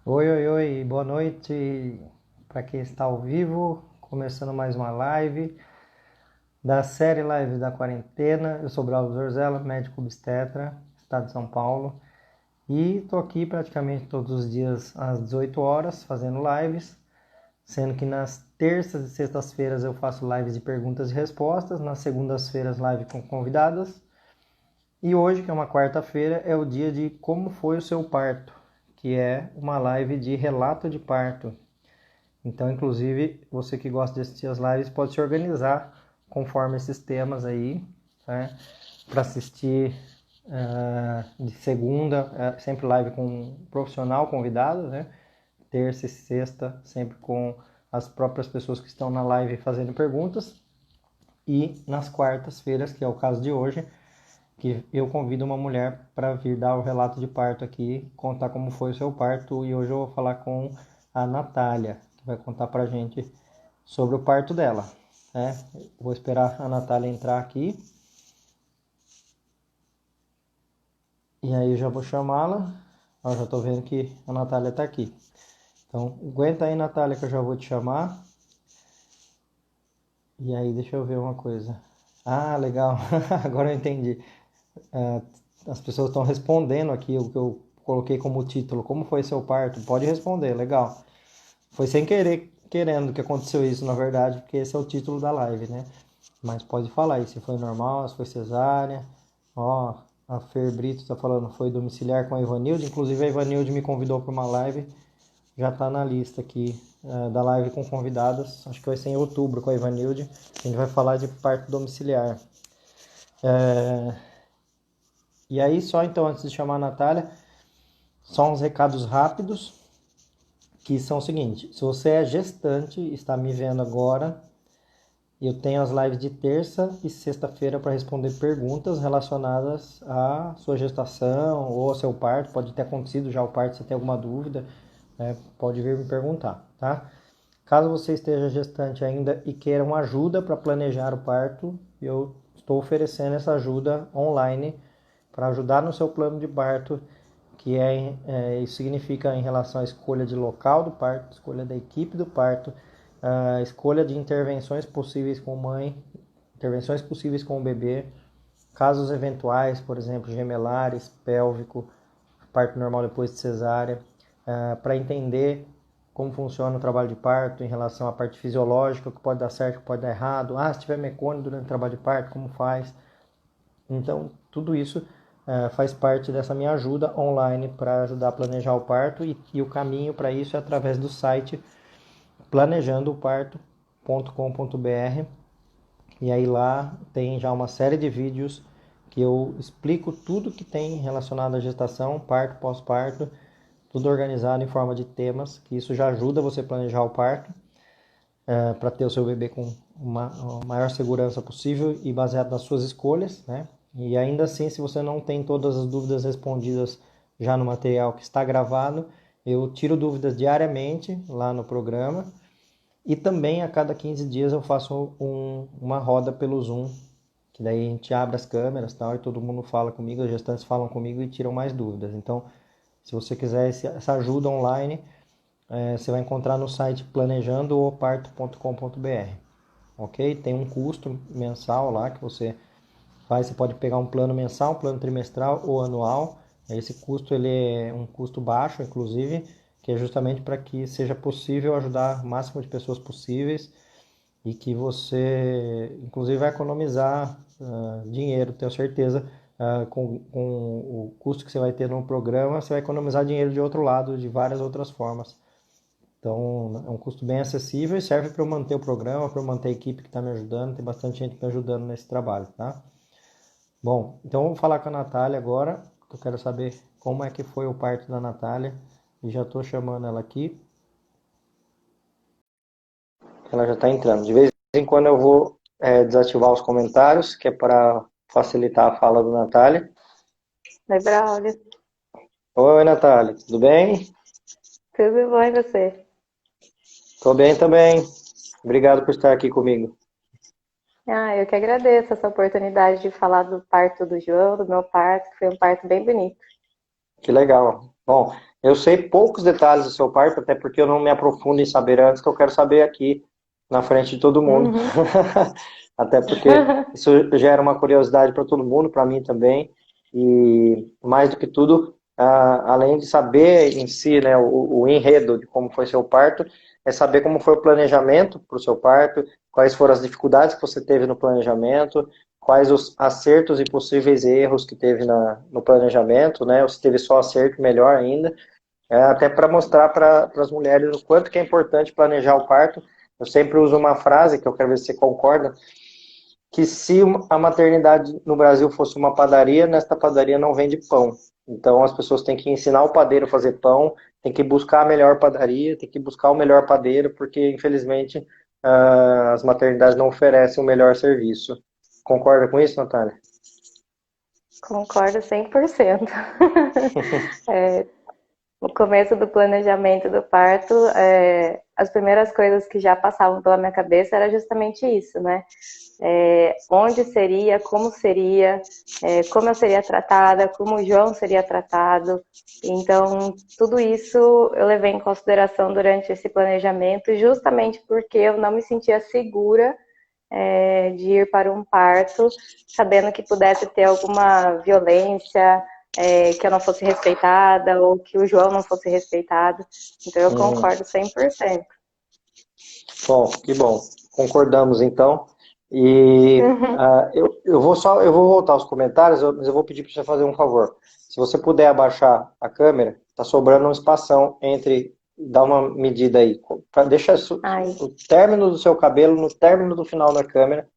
Oi, oi, oi, boa noite para quem está ao vivo, começando mais uma live da série Lives da Quarentena. Eu sou Braulio Zorzella, médico obstetra, estado de São Paulo, e estou aqui praticamente todos os dias às 18 horas fazendo lives, sendo que nas terças e sextas-feiras eu faço lives de perguntas e respostas, nas segundas-feiras live com convidadas, e hoje, que é uma quarta-feira, é o dia de como foi o seu parto, que é uma live de relato de parto. Então, inclusive, você que gosta de assistir as lives pode se organizar conforme esses temas aí, né? Para assistir de segunda, sempre live com um profissional convidado, né? Terça e sexta, sempre com as próprias pessoas que estão na live fazendo perguntas. E nas quartas-feiras, que é o caso de hoje, que eu convido uma mulher para vir dar o relato de parto aqui, contar como foi o seu parto. E hoje eu vou falar com a Natália, que vai contar para a gente sobre o parto dela. Né? Vou esperar a Natália entrar aqui. E aí eu já vou chamá-la. Eu já estou vendo que a Natália está aqui. Então, aguenta aí, Natália, que eu já vou te chamar. E aí, deixa eu ver uma coisa. Ah, legal. Agora eu entendi. As pessoas estão respondendo aqui o que eu coloquei como título. Como foi seu parto? Pode responder, legal. Foi sem querer, querendo que aconteceu isso, na verdade, porque esse é o título da live, né? Mas pode falar aí se foi normal, se foi cesárea. Ó, a Fer Brito está falando, foi domiciliar com a Ivanilde. Inclusive a Ivanilde me convidou para uma live. Já está na lista aqui da live com convidadas. Acho que vai ser em outubro com a Ivanilde. A gente vai falar de parto domiciliar. É, E aí, só então, antes de chamar a Natália, só uns recados rápidos, que são o seguinte: se você é gestante, está me vendo agora, eu tenho as lives de terça e sexta-feira para responder perguntas relacionadas à sua gestação ou ao seu parto. Pode ter acontecido já o parto, se tem alguma dúvida, pode vir me perguntar, tá? Caso você esteja gestante ainda e queira uma ajuda para planejar o parto, eu estou oferecendo essa ajuda online para ajudar no seu plano de parto, que isso significa em relação à escolha de local do parto, escolha da equipe do parto, a escolha de intervenções possíveis com mãe, intervenções possíveis com o bebê, casos eventuais, por exemplo, gemelares, pélvico, parto normal depois de cesárea, para entender como funciona o trabalho de parto em relação à parte fisiológica, o que pode dar certo, o que pode dar errado. Se tiver mecônio durante o trabalho de parto, como faz? Então, tudo isso faz parte dessa minha ajuda online para ajudar a planejar o parto, e o caminho para isso é através do site planejandoparto.com.br. E aí lá tem já uma série de vídeos que eu explico tudo que tem relacionado à gestação, parto, pós-parto, tudo organizado em forma de temas, que isso já ajuda você a planejar o parto, para ter o seu bebê com a maior segurança possível e baseado nas suas escolhas, né? E ainda assim, se você não tem todas as dúvidas respondidas já no material que está gravado, eu tiro dúvidas diariamente lá no programa, e também a cada 15 dias eu faço uma roda pelo Zoom, que daí a gente abre as câmeras e tal, e todo mundo fala comigo, as gestantes falam comigo e tiram mais dúvidas. Então, se você quiser essa ajuda online, você vai encontrar no site planejandooparto.com.br, ok? Tem um custo mensal lá que você faz. Você pode pegar um plano mensal, um plano trimestral ou anual. Esse custo ele é um custo baixo, inclusive, que é justamente para que seja possível ajudar o máximo de pessoas possíveis, e que você, inclusive, vai economizar dinheiro, tenho certeza. Com o custo que você vai ter no programa, você vai economizar dinheiro de outro lado, de várias outras formas. Então, é um custo bem acessível e serve para eu manter o programa, para eu manter a equipe que está me ajudando. Tem bastante gente me ajudando nesse trabalho, tá? Bom, então vamos falar com a Natália agora, que eu quero saber como é que foi o parto da Natália. E já estou chamando ela aqui. Ela já está entrando. De vez em quando eu vou desativar os comentários, que é para facilitar a fala do Natália. Oi, Braulio. Oi, Natália, tudo bem? Tudo bom e você? Estou bem também. Obrigado por estar aqui comigo. Eu que agradeço essa oportunidade de falar do parto do João, do meu parto, que foi um parto bem bonito. Que legal. Bom, Eu sei poucos detalhes do seu parto, até porque eu não me aprofundo em saber antes, que eu quero saber aqui na frente de todo mundo. Uhum. Até porque isso gera uma curiosidade para todo mundo, para mim também. E mais do que tudo, além de saber em si, né, o enredo de como foi seu parto, é saber como foi o planejamento para o seu parto, quais foram as dificuldades que você teve no planejamento, quais os acertos e possíveis erros que teve no planejamento, né? Ou se teve só acerto, melhor ainda. Até para mostrar para as mulheres o quanto que é importante planejar o parto. Eu sempre uso uma frase, que eu quero ver se você concorda, que se a maternidade no Brasil fosse uma padaria, nesta padaria não vende pão. Então as pessoas têm que ensinar o padeiro a fazer pão, tem que buscar a melhor padaria, tem que buscar o melhor padeiro, porque infelizmente as maternidades não oferecem o melhor serviço. Concorda com isso, Natália? Concordo 100%. É, no começo do planejamento do parto, as primeiras coisas que já passavam pela minha cabeça era justamente isso, né? Onde seria, como eu seria tratada, como o João seria tratado. Então, tudo isso eu levei em consideração durante esse planejamento, justamente porque eu não me sentia segura de ir para um parto, sabendo que pudesse ter alguma violência, que eu não fosse respeitada ou que o João não fosse respeitado. Então, eu Hum, concordo 100%. bom, que bom. Concordamos então. E eu vou voltar aos comentários, mas eu vou pedir para você fazer um favor. Se você puder abaixar a câmera, tá sobrando um espação entre, dá uma medida aí, deixa Ai, o término do seu cabelo no término do final da câmera,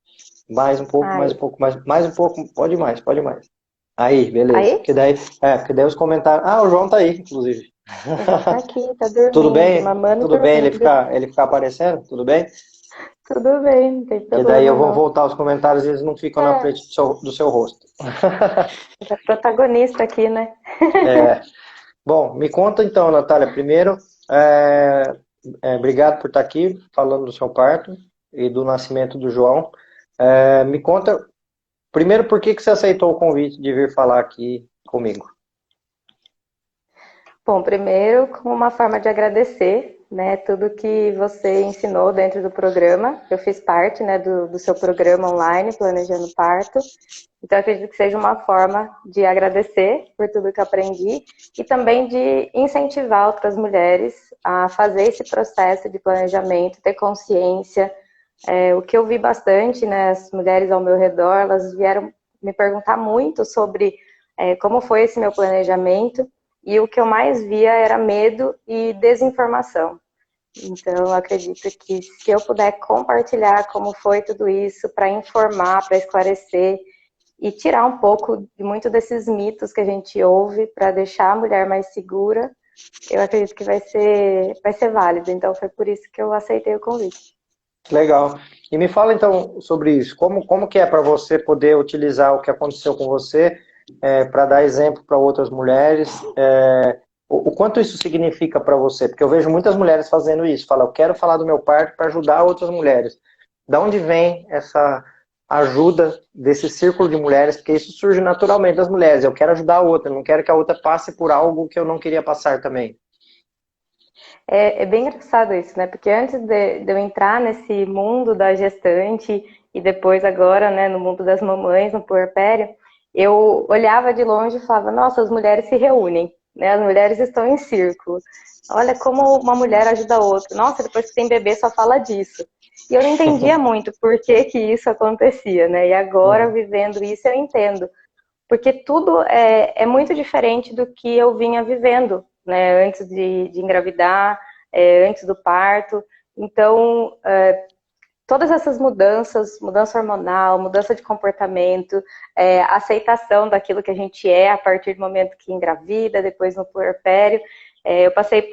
mais um pouco, mais um ai. pouco, mais um pouco, pode mais, pode mais. Aí, beleza. Aí? Porque daí os comentários. Ah, o João tá aí, inclusive. O João tá aqui, tá Tudo dormindo, bem? mamando e Tudo bem dormindo. ele ficar aparecendo? Tudo bem? Tudo bem, não tem Que daí problema eu vou não. voltar os comentários e eles não ficam na É, frente do seu rosto. é protagonista aqui, né? Bom, me conta então, Natália, primeiro, é, obrigado por estar aqui falando do seu parto e do nascimento do João. Me conta, primeiro, por que que você aceitou o convite de vir falar aqui comigo? Bom, primeiro, como uma forma de agradecer, né, tudo que você ensinou dentro do programa. Eu fiz parte, né, do seu programa online, Planejando Parto. Então, eu acredito que seja uma forma de agradecer por tudo que eu aprendi e também de incentivar outras mulheres a fazer esse processo de planejamento, ter consciência. O que eu vi bastante, né, as mulheres ao meu redor, elas vieram me perguntar muito sobre como foi esse meu planejamento, e o que eu mais via era medo e desinformação. Então, eu acredito que se eu puder compartilhar como foi tudo isso, para informar, para esclarecer e tirar um pouco de muito desses mitos que a gente ouve, para deixar a mulher mais segura, eu acredito que vai ser válido. Então, foi por isso que eu aceitei o convite. Legal. E me fala então sobre isso. Como que é para você poder utilizar o que aconteceu com você para dar exemplo para outras mulheres? O quanto isso significa para você? Porque eu vejo muitas mulheres fazendo isso. Fala, eu quero falar do meu parto para ajudar outras mulheres. Da onde vem essa ajuda desse círculo de mulheres? Porque isso surge naturalmente das mulheres. Eu quero ajudar a outra, não quero que a outra passe por algo que eu não queria passar também. É bem engraçado isso, né? Porque antes de eu entrar nesse mundo da gestante e depois agora, né, no mundo das mamães, no puerpério, eu olhava de longe e falava, nossa, as mulheres se reúnem, né? As mulheres estão em círculo. Olha como uma mulher ajuda a outra. Nossa, depois que tem bebê só fala disso. E eu não entendia muito por que que isso acontecia, né? E agora, Uhum. vivendo isso, eu entendo porque tudo é muito diferente do que eu vinha vivendo, né, antes de engravidar, antes do parto. Então, todas essas mudanças, mudança hormonal, mudança de comportamento, aceitação daquilo que a gente é a partir do momento que engravida, depois no puerpério. Eu passei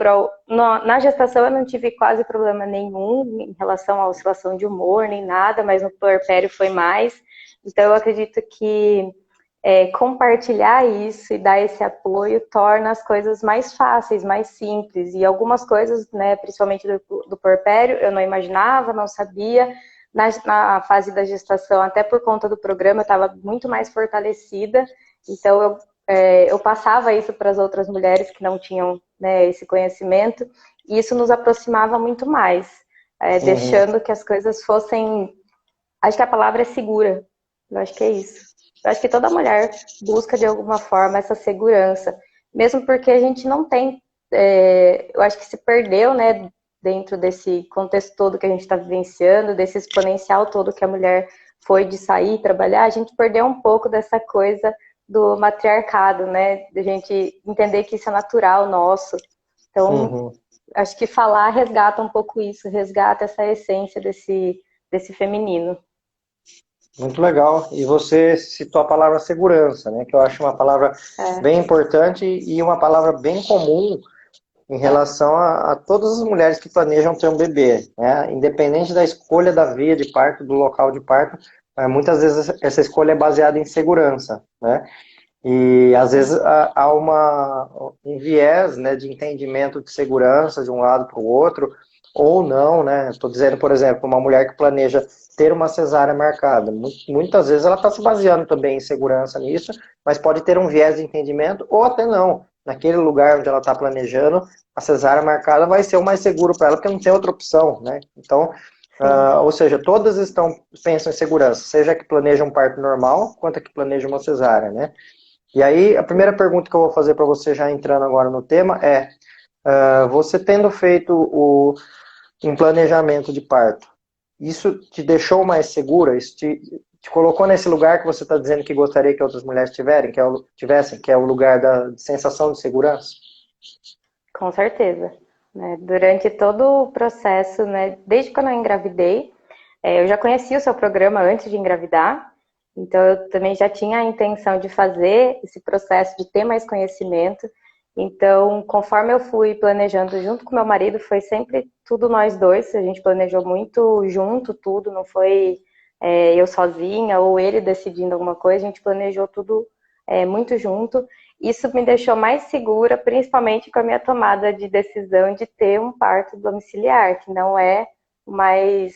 na gestação eu não tive quase problema nenhum em relação à oscilação de humor, nem nada, mas no puerpério foi mais. Então eu acredito que compartilhar isso e dar esse apoio torna as coisas mais fáceis, mais simples. E algumas coisas, né, principalmente do puerpério, eu não imaginava, não sabia. Na fase da gestação, até por conta do programa, eu estava muito mais fortalecida. Então, eu eu passava isso para as outras mulheres que não tinham, né, esse conhecimento, e isso nos aproximava muito mais, Uhum. deixando que as coisas fossem. Acho que a palavra é segura. Eu acho que é isso. Eu acho que toda mulher busca de alguma forma essa segurança, mesmo porque a gente não tem. Eu acho que se perdeu, né, dentro desse contexto todo que a gente está vivenciando, desse exponencial todo que a mulher foi de sair trabalhar, a gente perdeu um pouco dessa coisa do matriarcado, né? De a gente entender que isso é natural nosso. Então, Uhum. acho que falar resgata um pouco isso, resgata essa essência desse feminino. Muito legal. E você citou a palavra segurança, né? Que eu acho uma palavra É, bem importante e uma palavra bem comum em relação a todas as mulheres que planejam ter um bebê, né? Independente da escolha da via de parto, do local de parto, muitas vezes essa escolha é baseada em segurança, né? E às vezes há um viés, né, de entendimento de segurança de um lado para o outro, ou não, né? Estou dizendo, por exemplo, uma mulher que planeja ter uma cesárea marcada. Muitas vezes ela está se baseando também em segurança nisso, mas pode ter um viés de entendimento, ou até não. Naquele lugar onde ela está planejando, a cesárea marcada vai ser o mais seguro para ela, porque não tem outra opção, né? Então, sim. ou seja, todas pensam em segurança, seja que planeja um parto normal, quanto a que planeja uma cesárea, né? E aí, a primeira pergunta que eu vou fazer para você, já entrando agora no tema, é: você tendo feito um planejamento de parto, isso te deixou mais segura? Isso te colocou nesse lugar que você está dizendo que gostaria que outras mulheres tivessem, que é o lugar da sensação de segurança? Com certeza. Né? Durante todo o processo, né, desde quando eu engravidei, eu já conhecia o seu programa antes de engravidar, então eu também já tinha a intenção de fazer esse processo, de ter mais conhecimento. Então, conforme eu fui planejando junto com meu marido, foi sempre tudo nós dois, a gente planejou muito junto tudo, não foi eu sozinha ou ele decidindo alguma coisa, a gente planejou tudo muito junto. Isso me deixou mais segura, principalmente com a minha tomada de decisão de ter um parto domiciliar, que não é o mais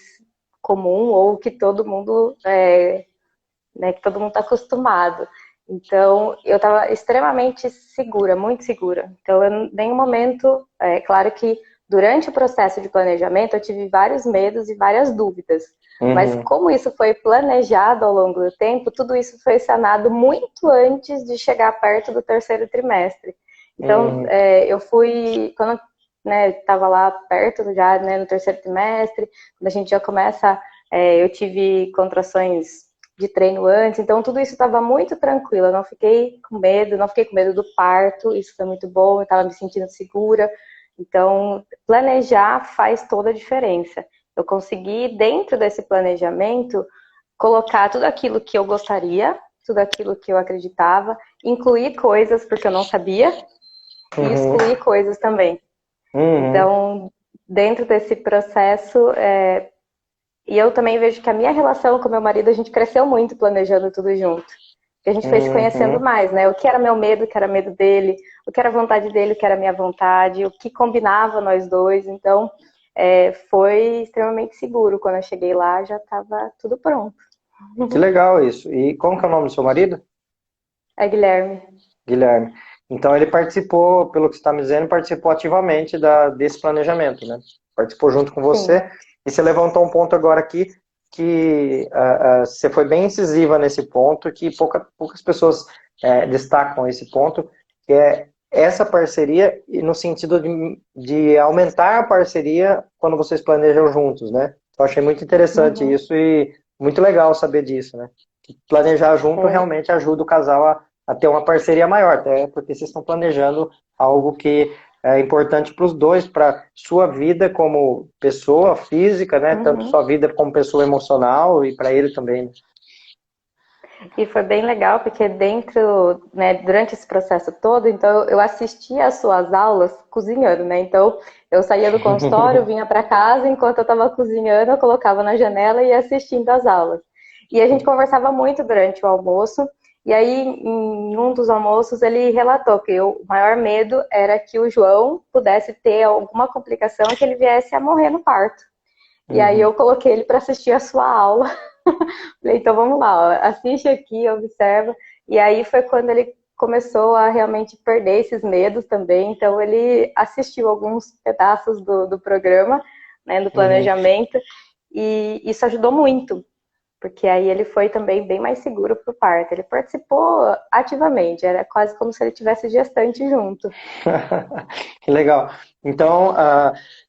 comum ou que todo mundo né, que todo mundo está acostumado. Então, eu estava extremamente segura, muito segura. Então, eu, em nenhum momento, claro que durante o processo de planejamento, eu tive vários medos e várias dúvidas. Mas Uhum, como isso foi planejado ao longo do tempo, tudo isso foi sanado muito antes de chegar perto do terceiro trimestre. Então, uhum, eu fui, quando estava lá perto já, né, no terceiro trimestre, quando a gente já começa, eu tive contrações de treino antes, então tudo isso estava muito tranquilo, eu não fiquei com medo, não fiquei com medo do parto, isso foi muito bom, eu estava me sentindo segura, então planejar faz toda a diferença. Eu consegui, dentro desse planejamento, colocar tudo aquilo que eu gostaria, tudo aquilo que eu acreditava, incluir coisas porque eu não sabia e uhum, excluir coisas também. uhum, Então, dentro desse processo, e eu também vejo que a minha relação com meu marido, a gente cresceu muito planejando tudo junto. Que a gente foi se conhecendo uhum. mais, né? O que era meu medo, o que era medo dele, o que era vontade dele, o que era minha vontade, o que combinava nós dois. Então, foi extremamente seguro. Quando eu cheguei lá, já estava tudo pronto. Que legal isso. E como que é o nome do seu marido? É, Guilherme. Guilherme. Então ele participou, pelo que você está me dizendo, participou ativamente desse planejamento, né? Participou junto com Sim. você. E você levantou um ponto agora aqui que você foi bem incisiva nesse ponto, que poucas pessoas destacam esse ponto, que é essa parceria e no sentido de aumentar a parceria quando vocês planejam juntos, né? Eu achei muito interessante Uhum. isso e muito legal saber disso, né? Planejar junto É, realmente ajuda o casal a ter uma parceria maior, até porque vocês estão planejando algo que é importante para os dois, para sua vida como pessoa física, né? Tanto uhum. sua vida como pessoa emocional e para ele também. E foi bem legal, porque dentro, né, durante esse processo todo, então eu assistia às suas aulas cozinhando, né? Então eu saía do consultório, vinha para casa, enquanto eu estava cozinhando, eu colocava na janela e ia assistindo às aulas. E a gente conversava muito durante o almoço, e aí em um dos almoços ele relatou que o maior medo era que o João pudesse ter alguma complicação e que ele viesse a morrer no parto. E aí Uhum, eu coloquei ele para assistir a sua aula. Falei, então vamos lá, ó, assiste aqui, observa. E aí foi quando ele começou a realmente perder esses medos também. Então, ele assistiu alguns pedaços do programa, né, do Uhum. planejamento, e isso ajudou muito, porque aí ele foi também bem mais seguro para o parto. Ele participou ativamente, era quase como se ele tivesse gestante junto. Que legal. Então,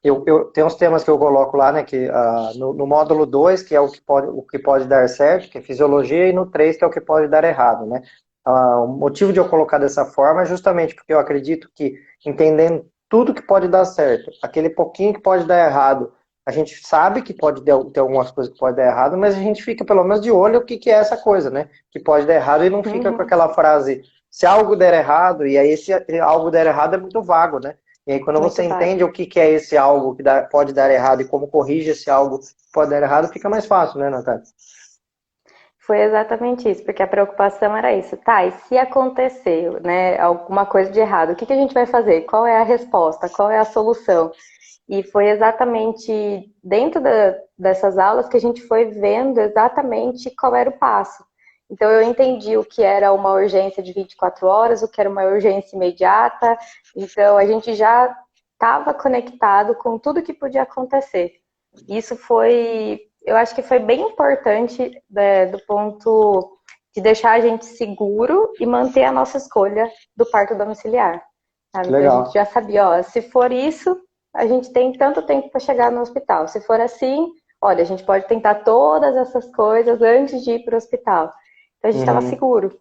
eu tenho uns temas que eu coloco lá, né, que no módulo 2 que é o que pode dar certo, que é fisiologia, e no 3 que é o que pode dar errado, né? O motivo de eu colocar dessa forma é justamente porque eu acredito que entendendo tudo que pode dar certo, aquele pouquinho que pode dar errado, a gente sabe que pode ter algumas coisas que pode dar errado, mas a gente fica pelo menos de olho o que é essa coisa, né? Que pode dar errado e não fica com Uhum, aquela frase se algo der errado, e aí esse algo der errado é muito vago, né? E aí quando você muito entende vago. o que é esse algo que pode dar errado e como corrige esse algo que pode dar errado, fica mais fácil, né, Natália? Foi exatamente isso, porque a preocupação era isso. Tá, e se acontecer, né, alguma coisa de errado, o que que a gente vai fazer? Qual é a resposta? Qual é a solução? E foi exatamente dentro dessas aulas que a gente foi vendo exatamente qual era o passo. Então eu entendi o que era uma urgência de 24 horas, o que era uma urgência imediata. Então a gente já estava conectado com tudo que podia acontecer. Isso foi, eu acho que foi bem importante, né, do ponto de deixar a gente seguro e manter a nossa escolha do parto domiciliar. Sabe? Que Então a gente legal. já sabia, ó, se for isso, a gente tem tanto tempo para chegar no hospital. Se for assim, olha, a gente pode tentar todas essas coisas antes de ir para o hospital. Então a gente estava Uhum, seguro.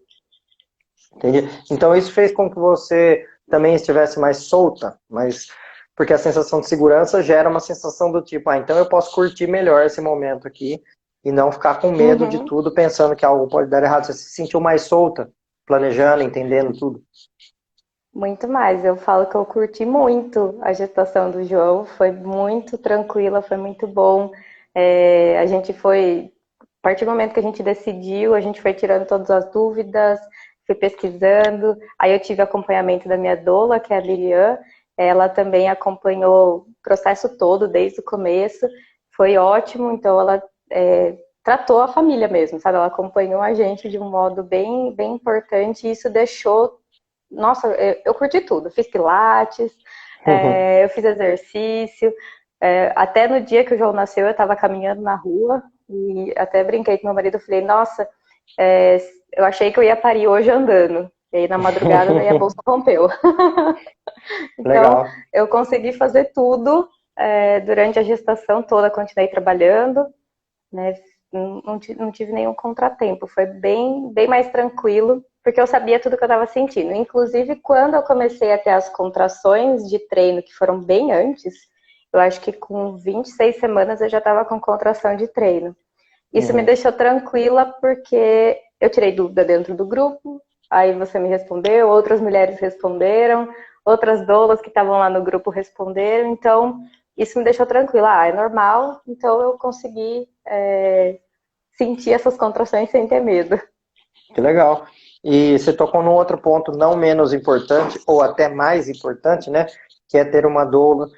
entendi. Então isso fez com que você também estivesse mais solta, mas porque a sensação de segurança gera uma sensação do tipo, então eu posso curtir melhor esse momento aqui e não ficar com medo de Uhum. tudo, pensando que algo pode dar errado. Você se sentiu mais solta, planejando, entendendo tudo. Muito mais. Eu falo que eu curti muito a gestação do João. Foi muito tranquila, foi muito bom. A gente foi, a partir do momento que a gente decidiu, a gente foi tirando todas as dúvidas, fui pesquisando. Aí eu tive acompanhamento da minha doula, que é a Lilian. Ela também acompanhou o processo todo, desde o começo. Foi ótimo. Então ela tratou a família mesmo, sabe? Ela acompanhou a gente de um modo bem, bem importante. E isso deixou, nossa, eu curti tudo. Fiz pilates, eu fiz exercício. Até no dia que o João nasceu, eu estava caminhando na rua e até brinquei com meu marido. Falei, nossa, eu achei que eu ia parir hoje andando. E aí na madrugada daí a bolsa rompeu. Então Legal. eu consegui fazer tudo durante a gestação toda. Continuei trabalhando, né? Não tive nenhum contratempo, foi bem, bem mais tranquilo, porque eu sabia tudo que eu estava sentindo. Inclusive, quando eu comecei a ter as contrações de treino, que foram bem antes, eu acho que com 26 semanas eu já estava com contração de treino. Isso me Uhum. deixou tranquila, porque eu tirei dúvida dentro do grupo, aí você me respondeu, outras mulheres responderam, outras doulas que estavam lá no grupo responderam, então isso me deixou tranquila. É normal, então eu consegui sentir essas contrações sem ter medo. Que legal. E você tocou num outro ponto não menos importante, ou até mais importante, né? Que é ter uma doula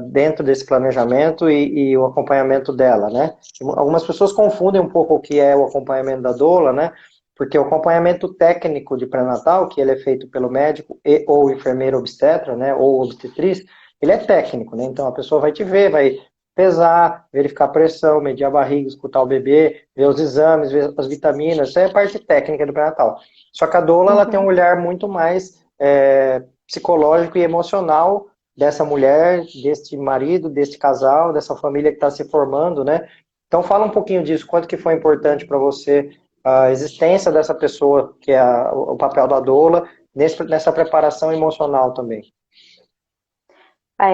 dentro desse planejamento e o acompanhamento dela, né? Algumas pessoas confundem um pouco o que é o acompanhamento da doula, né? Porque o acompanhamento técnico de pré-natal, que ele é feito pelo médico e ou enfermeiro obstetra, né? Ou obstetriz, ele é técnico, né? Então a pessoa vai te ver, vai pesar, verificar a pressão, medir a barriga, escutar o bebê, ver os exames, ver as vitaminas, isso é a parte técnica do pré-natal. Só que a doula, ela tem um Uhum. olhar muito mais psicológico e emocional dessa mulher, deste marido, deste casal, dessa família que está se formando, né? Então fala um pouquinho disso, quanto que foi importante para você a existência dessa pessoa, que é o papel da doula, nessa preparação emocional também.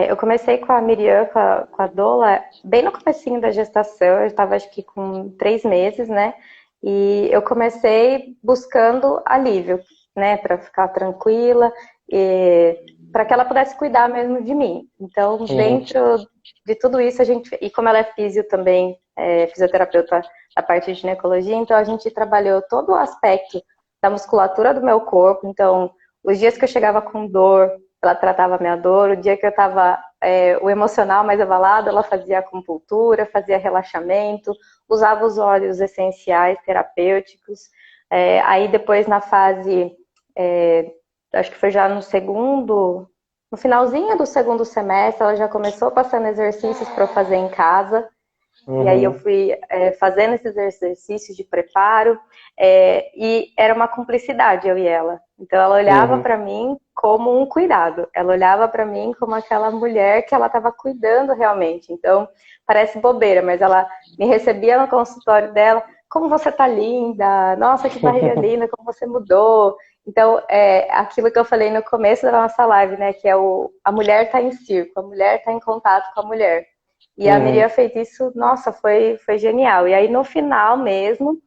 Eu comecei com a Miriam, com a Dola, bem no comecinho da gestação, eu estava acho que com 3 meses, né? E eu comecei buscando alívio, né? Para ficar tranquila, para que ela pudesse cuidar mesmo de mim. Então, Uhum, dentro de tudo isso, a gente, e como ela é físio também, fisioterapeuta da parte de ginecologia, então a gente trabalhou todo o aspecto da musculatura do meu corpo. Então, os dias que eu chegava com dor, ela tratava a minha dor. O dia que eu estava o emocional mais abalado, ela fazia acupuntura, fazia relaxamento, usava os óleos essenciais terapêuticos. Aí depois na fase Acho que foi já no finalzinho do segundo semestre, ela já começou passando exercícios para eu fazer em casa. E aí eu Uhum. fui fazendo esses exercícios de preparo, e era uma cumplicidade, eu e ela. Então ela olhava Uhum. para mim como um cuidado, ela olhava para mim como aquela mulher que ela estava cuidando realmente. Então parece bobeira, mas ela me recebia no consultório dela, como você tá linda, nossa, que barriga linda, como você mudou. Então, aquilo que eu falei no começo da nossa live, né, que é a mulher tá em circo, a mulher tá em contato com a mulher. E a Uhum. Miriam fez isso, nossa, foi genial. E aí no final mesmo,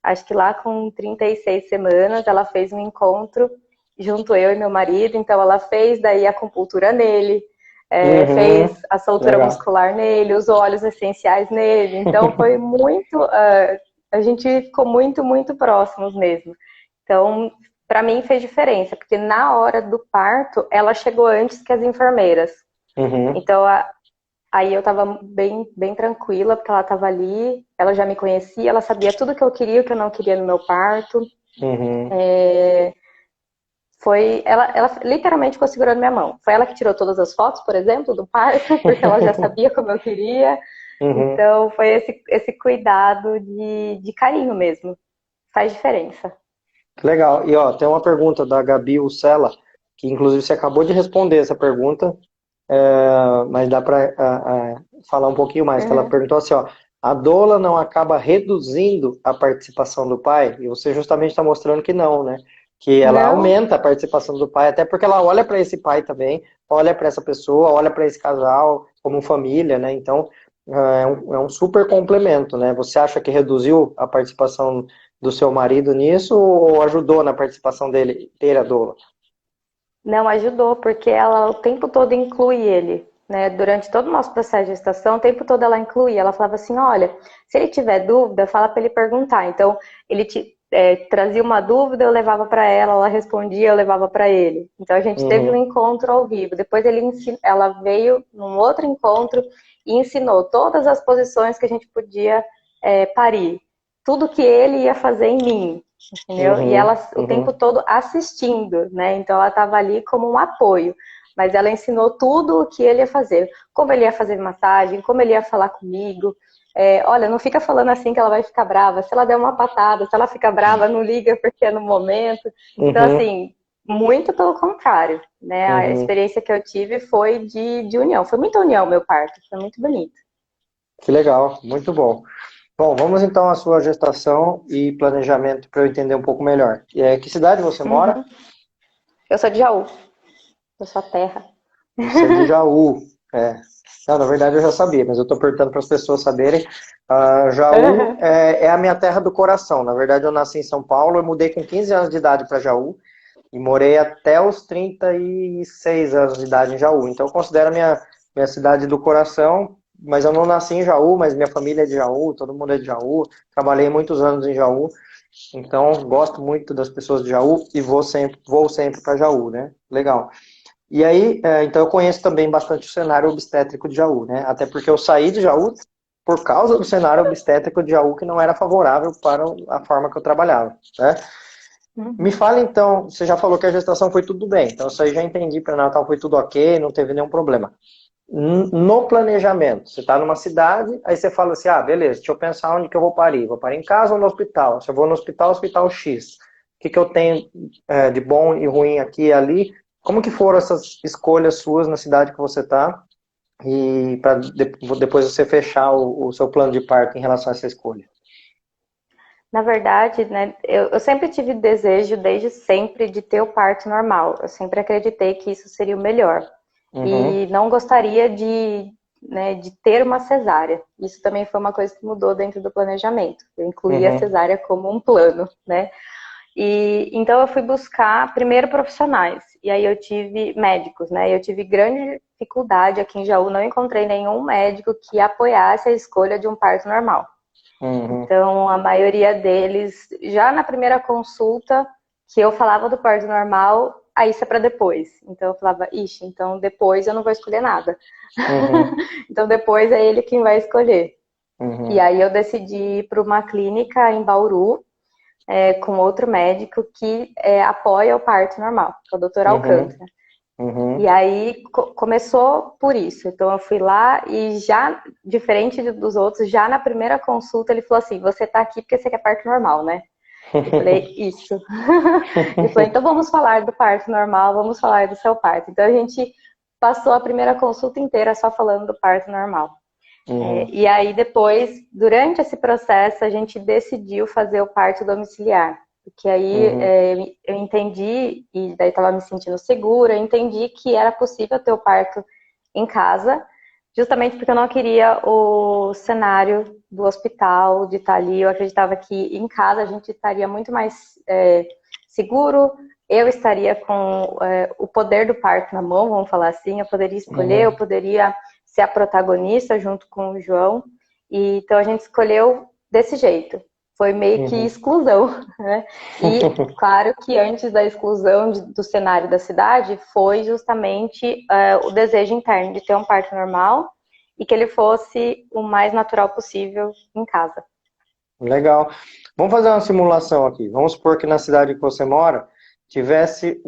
acho que lá com 36 semanas, ela fez um encontro junto eu e meu marido. Então ela fez daí a acupuntura nele, fez Uhum. a soltura Legal. muscular nele, os óleos essenciais nele. Então foi muito, a gente ficou muito, muito próximos mesmo. Então, para mim fez diferença, porque na hora do parto, ela chegou antes que as enfermeiras. Uhum. Então, aí eu tava bem, bem tranquila, porque ela tava ali, ela já me conhecia, ela sabia tudo que eu queria e o que eu não queria no meu parto. Uhum. Ela literalmente ficou segurando minha mão. Foi ela que tirou todas as fotos, por exemplo, do parto, porque ela já sabia como eu queria. Uhum. Então, foi esse cuidado de carinho mesmo. Faz diferença. Legal. E ó, tem uma pergunta da Gabi Ucela, que inclusive você acabou de responder essa pergunta, mas dá para falar um pouquinho mais, que ela Uhum. perguntou assim, ó, a doula não acaba reduzindo a participação do pai? E você justamente está mostrando que não, né? Que ela Não, aumenta a participação do pai, até porque ela olha para esse pai também, olha para essa pessoa, olha para esse casal como família, né? Então, é um super complemento, né? Você acha que reduziu a participação do seu marido nisso ou ajudou na participação dele ter a doula? não ajudou, porque ela o tempo todo inclui ele, né? Durante todo o nosso processo de gestação, o tempo todo ela incluía. Ela falava assim: olha, se ele tiver dúvida, fala para ele perguntar. Então, trazia uma dúvida, eu levava para ela respondia, eu levava para ele. Então, a gente teve um Uhum, encontro ao vivo. Depois, ela veio num outro encontro e ensinou todas as posições que a gente podia parir. Tudo que ele ia fazer em mim, entendeu? E ela uhum, o tempo uhum, todo assistindo, né? Então ela estava ali como um apoio, mas ela ensinou tudo o que ele ia fazer, como ele ia fazer massagem, como ele ia falar comigo. Olha, não fica falando assim que ela vai ficar brava. Se ela der uma patada, se ela fica brava, não liga porque é no momento. Então, uhum, assim, muito pelo contrário, né? A uhum. experiência que eu tive foi de união. Foi muita união meu parto, foi muito bonito. Que legal, muito bom. Bom, vamos então à sua gestação e planejamento para eu entender um pouco melhor. Que cidade você mora? Uhum. Eu sou de Jaú, eu sou a terra. Você é de Jaú. É. Não, na verdade eu já sabia, mas eu estou perguntando para as pessoas saberem. Jaú é a minha terra do coração. Na verdade, eu nasci em São Paulo, eu mudei com 15 anos de idade para Jaú e morei até os 36 anos de idade em Jaú. Então eu considero a minha cidade do coração, mas eu não nasci em Jaú, mas minha família é de Jaú, todo mundo é de Jaú. Trabalhei muitos anos em Jaú, então gosto muito das pessoas de Jaú e vou sempre para Jaú, né? Legal. E aí, então eu conheço também bastante o cenário obstétrico de Jaú, né? Até porque eu saí de Jaú por causa do cenário obstétrico de Jaú que não era favorável para a forma que eu trabalhava, né? Me Uhum. fala então, você já falou que a gestação foi tudo bem, então isso aí já entendi, pré-natal foi tudo ok, não teve nenhum problema. No planejamento, você está numa cidade, aí você fala assim, ah, beleza, deixa eu pensar onde que eu vou parir. Vou parir em casa ou no hospital? Se eu vou no hospital, hospital X. O que que eu tenho de bom e ruim aqui e ali? Como que foram essas escolhas suas na cidade que você está? E para depois você fechar o seu plano de parto em relação a essa escolha. Na verdade, né, eu sempre tive desejo, desde sempre, de ter o parto normal. Eu sempre acreditei que isso seria o melhor. Uhum, E não gostaria de ter uma cesárea. Isso também foi uma coisa que mudou dentro do planejamento. Eu incluí a uhum, cesárea como um plano, né? E então eu fui buscar primeiro profissionais. E aí eu tive médicos, né? Eu tive grande dificuldade aqui em Jaú, não encontrei nenhum médico que apoiasse a escolha de um parto normal. uhum, Então, a maioria deles, já na primeira consulta, que eu falava do parto normal, aí isso é para depois. Então, eu falava, ixi, então depois eu não vou escolher nada. uhum, Então, depois é ele quem vai escolher. E uhum, aí eu decidi ir para uma clínica em Bauru, com outro médico que apoia o parto normal, que é o Dr. Uhum, Alcântara. E uhum, aí começou por isso. Então eu fui lá e já, diferente dos outros, já na primeira consulta ele falou assim, você tá aqui porque você quer parto normal, né? Eu falei, isso. Ele falou, então vamos falar do parto normal, vamos falar do seu parto. Então a gente passou a primeira consulta inteira só falando do parto normal. uhum, E aí depois, durante esse processo, a gente decidiu fazer o parto domiciliar. Porque aí uhum, eu entendi, e daí estava me sentindo segura, eu entendi que era possível ter o parto em casa, justamente porque eu não queria o cenário do hospital, de estar ali. Eu acreditava que em casa a gente estaria muito mais seguro, eu estaria com o poder do parto na mão, vamos falar assim, eu poderia escolher, eu uhum. poderia ser a protagonista junto com o João. E então a gente escolheu desse jeito. Foi meio que Uhum. exclusão, né? E claro que antes da exclusão do cenário da cidade foi justamente o desejo interno de ter um parto normal e que ele fosse o mais natural possível em casa. Legal. Vamos fazer uma simulação aqui. Vamos supor que na cidade que você mora tivesse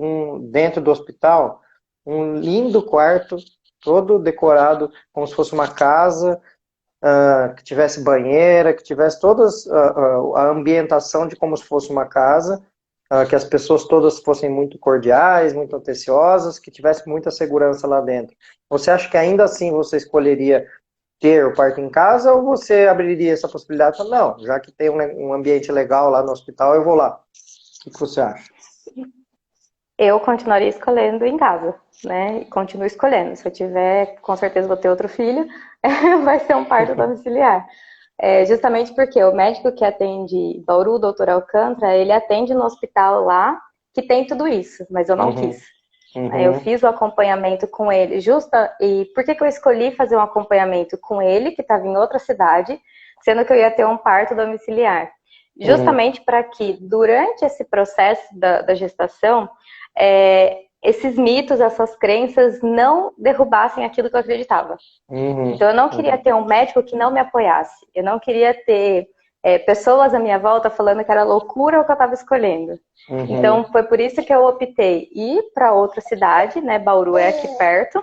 dentro do hospital um lindo quarto, todo decorado como se fosse uma casa, que tivesse banheira, que tivesse todas a ambientação de como se fosse uma casa, que as pessoas todas fossem muito cordiais, muito atenciosas, que tivesse muita segurança lá dentro. Você acha que ainda assim você escolheria ter o parto em casa ou você abriria essa possibilidade? Não, já que tem um ambiente legal lá no hospital, eu vou lá. O que você acha? Eu continuaria escolhendo em casa, né? Continuo escolhendo. Se eu tiver, com certeza vou ter outro filho, vai ser um parto domiciliar. Justamente porque o médico que atende Bauru, o doutor Alcântara, ele atende no hospital lá, que tem tudo isso, mas eu não quis. Uhum, Eu uhum, fiz o acompanhamento com ele, e por que eu escolhi fazer um acompanhamento com ele, que estava em outra cidade, sendo que eu ia ter um parto domiciliar? uhum, Justamente para que, durante esse processo da gestação, esses mitos, essas crenças não derrubassem aquilo que eu acreditava. uhum, Então, eu não queria uhum, ter um médico que não me apoiasse. Eu não queria ter pessoas à minha volta falando que era loucura o que eu estava escolhendo. Então, uhum, foi por isso que eu optei ir para outra cidade, né? Bauru é aqui perto.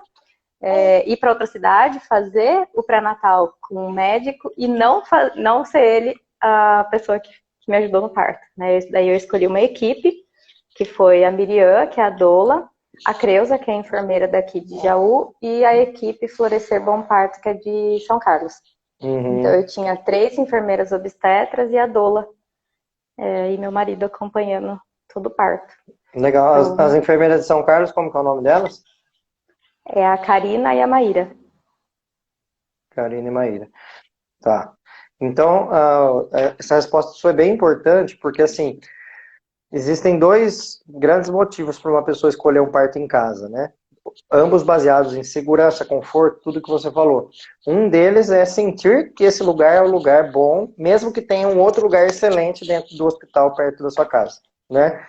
Ir para outra cidade, fazer o pré-natal com um médico e não ser ele a pessoa que me ajudou no parto. Né? Daí eu escolhi uma equipe, que foi a Miriam, que é a doula, a Creuza, que é a enfermeira daqui de Jaú, e a equipe Florescer Bom Parto, que é de São Carlos. Então uhum. eu tinha 3 enfermeiras obstetras e a doula, e meu marido acompanhando todo o parto. Legal. As Então enfermeiras de São Carlos, como que é o nome delas? é a Karina e a Maíra. Karina e Maíra. Tá. Então, essa resposta sua é bem importante, porque assim, existem dois grandes motivos para uma pessoa escolher um parto em casa, né? Ambos baseados em segurança, conforto, tudo que você falou. Um deles é sentir que esse lugar é um lugar bom, mesmo que tenha um outro lugar excelente dentro do hospital perto da sua casa, né?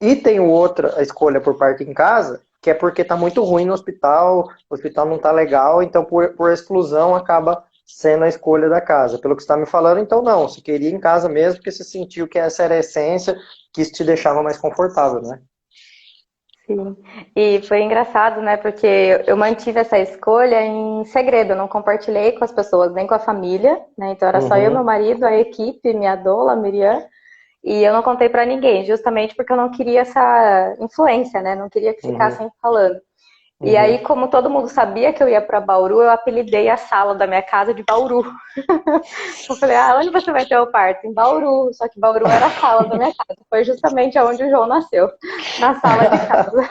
E tem outra escolha por parto em casa, que é porque está muito ruim no hospital, o hospital não está legal, então por exclusão acaba sendo a escolha da casa. Pelo que você está me falando, então não, você queria em casa mesmo, porque você sentiu que essa era a essência, que isso te deixava mais confortável, né? Sim. E foi engraçado, né? Porque eu mantive essa escolha em segredo, eu não compartilhei com as pessoas, nem com a família, né? Então era só eu, meu Uhum, marido, a equipe, minha doula, a Miriam, e eu não contei pra ninguém, justamente porque eu não queria essa influência, né? Não queria que uhum, ficassem falando. E aí, uhum. como todo mundo sabia que eu ia para Bauru, eu apelidei a sala da minha casa de Bauru. Eu falei, onde você vai ter o parto? Em Bauru. Só que Bauru era a sala da minha casa. Foi justamente onde o João nasceu, na sala de casa.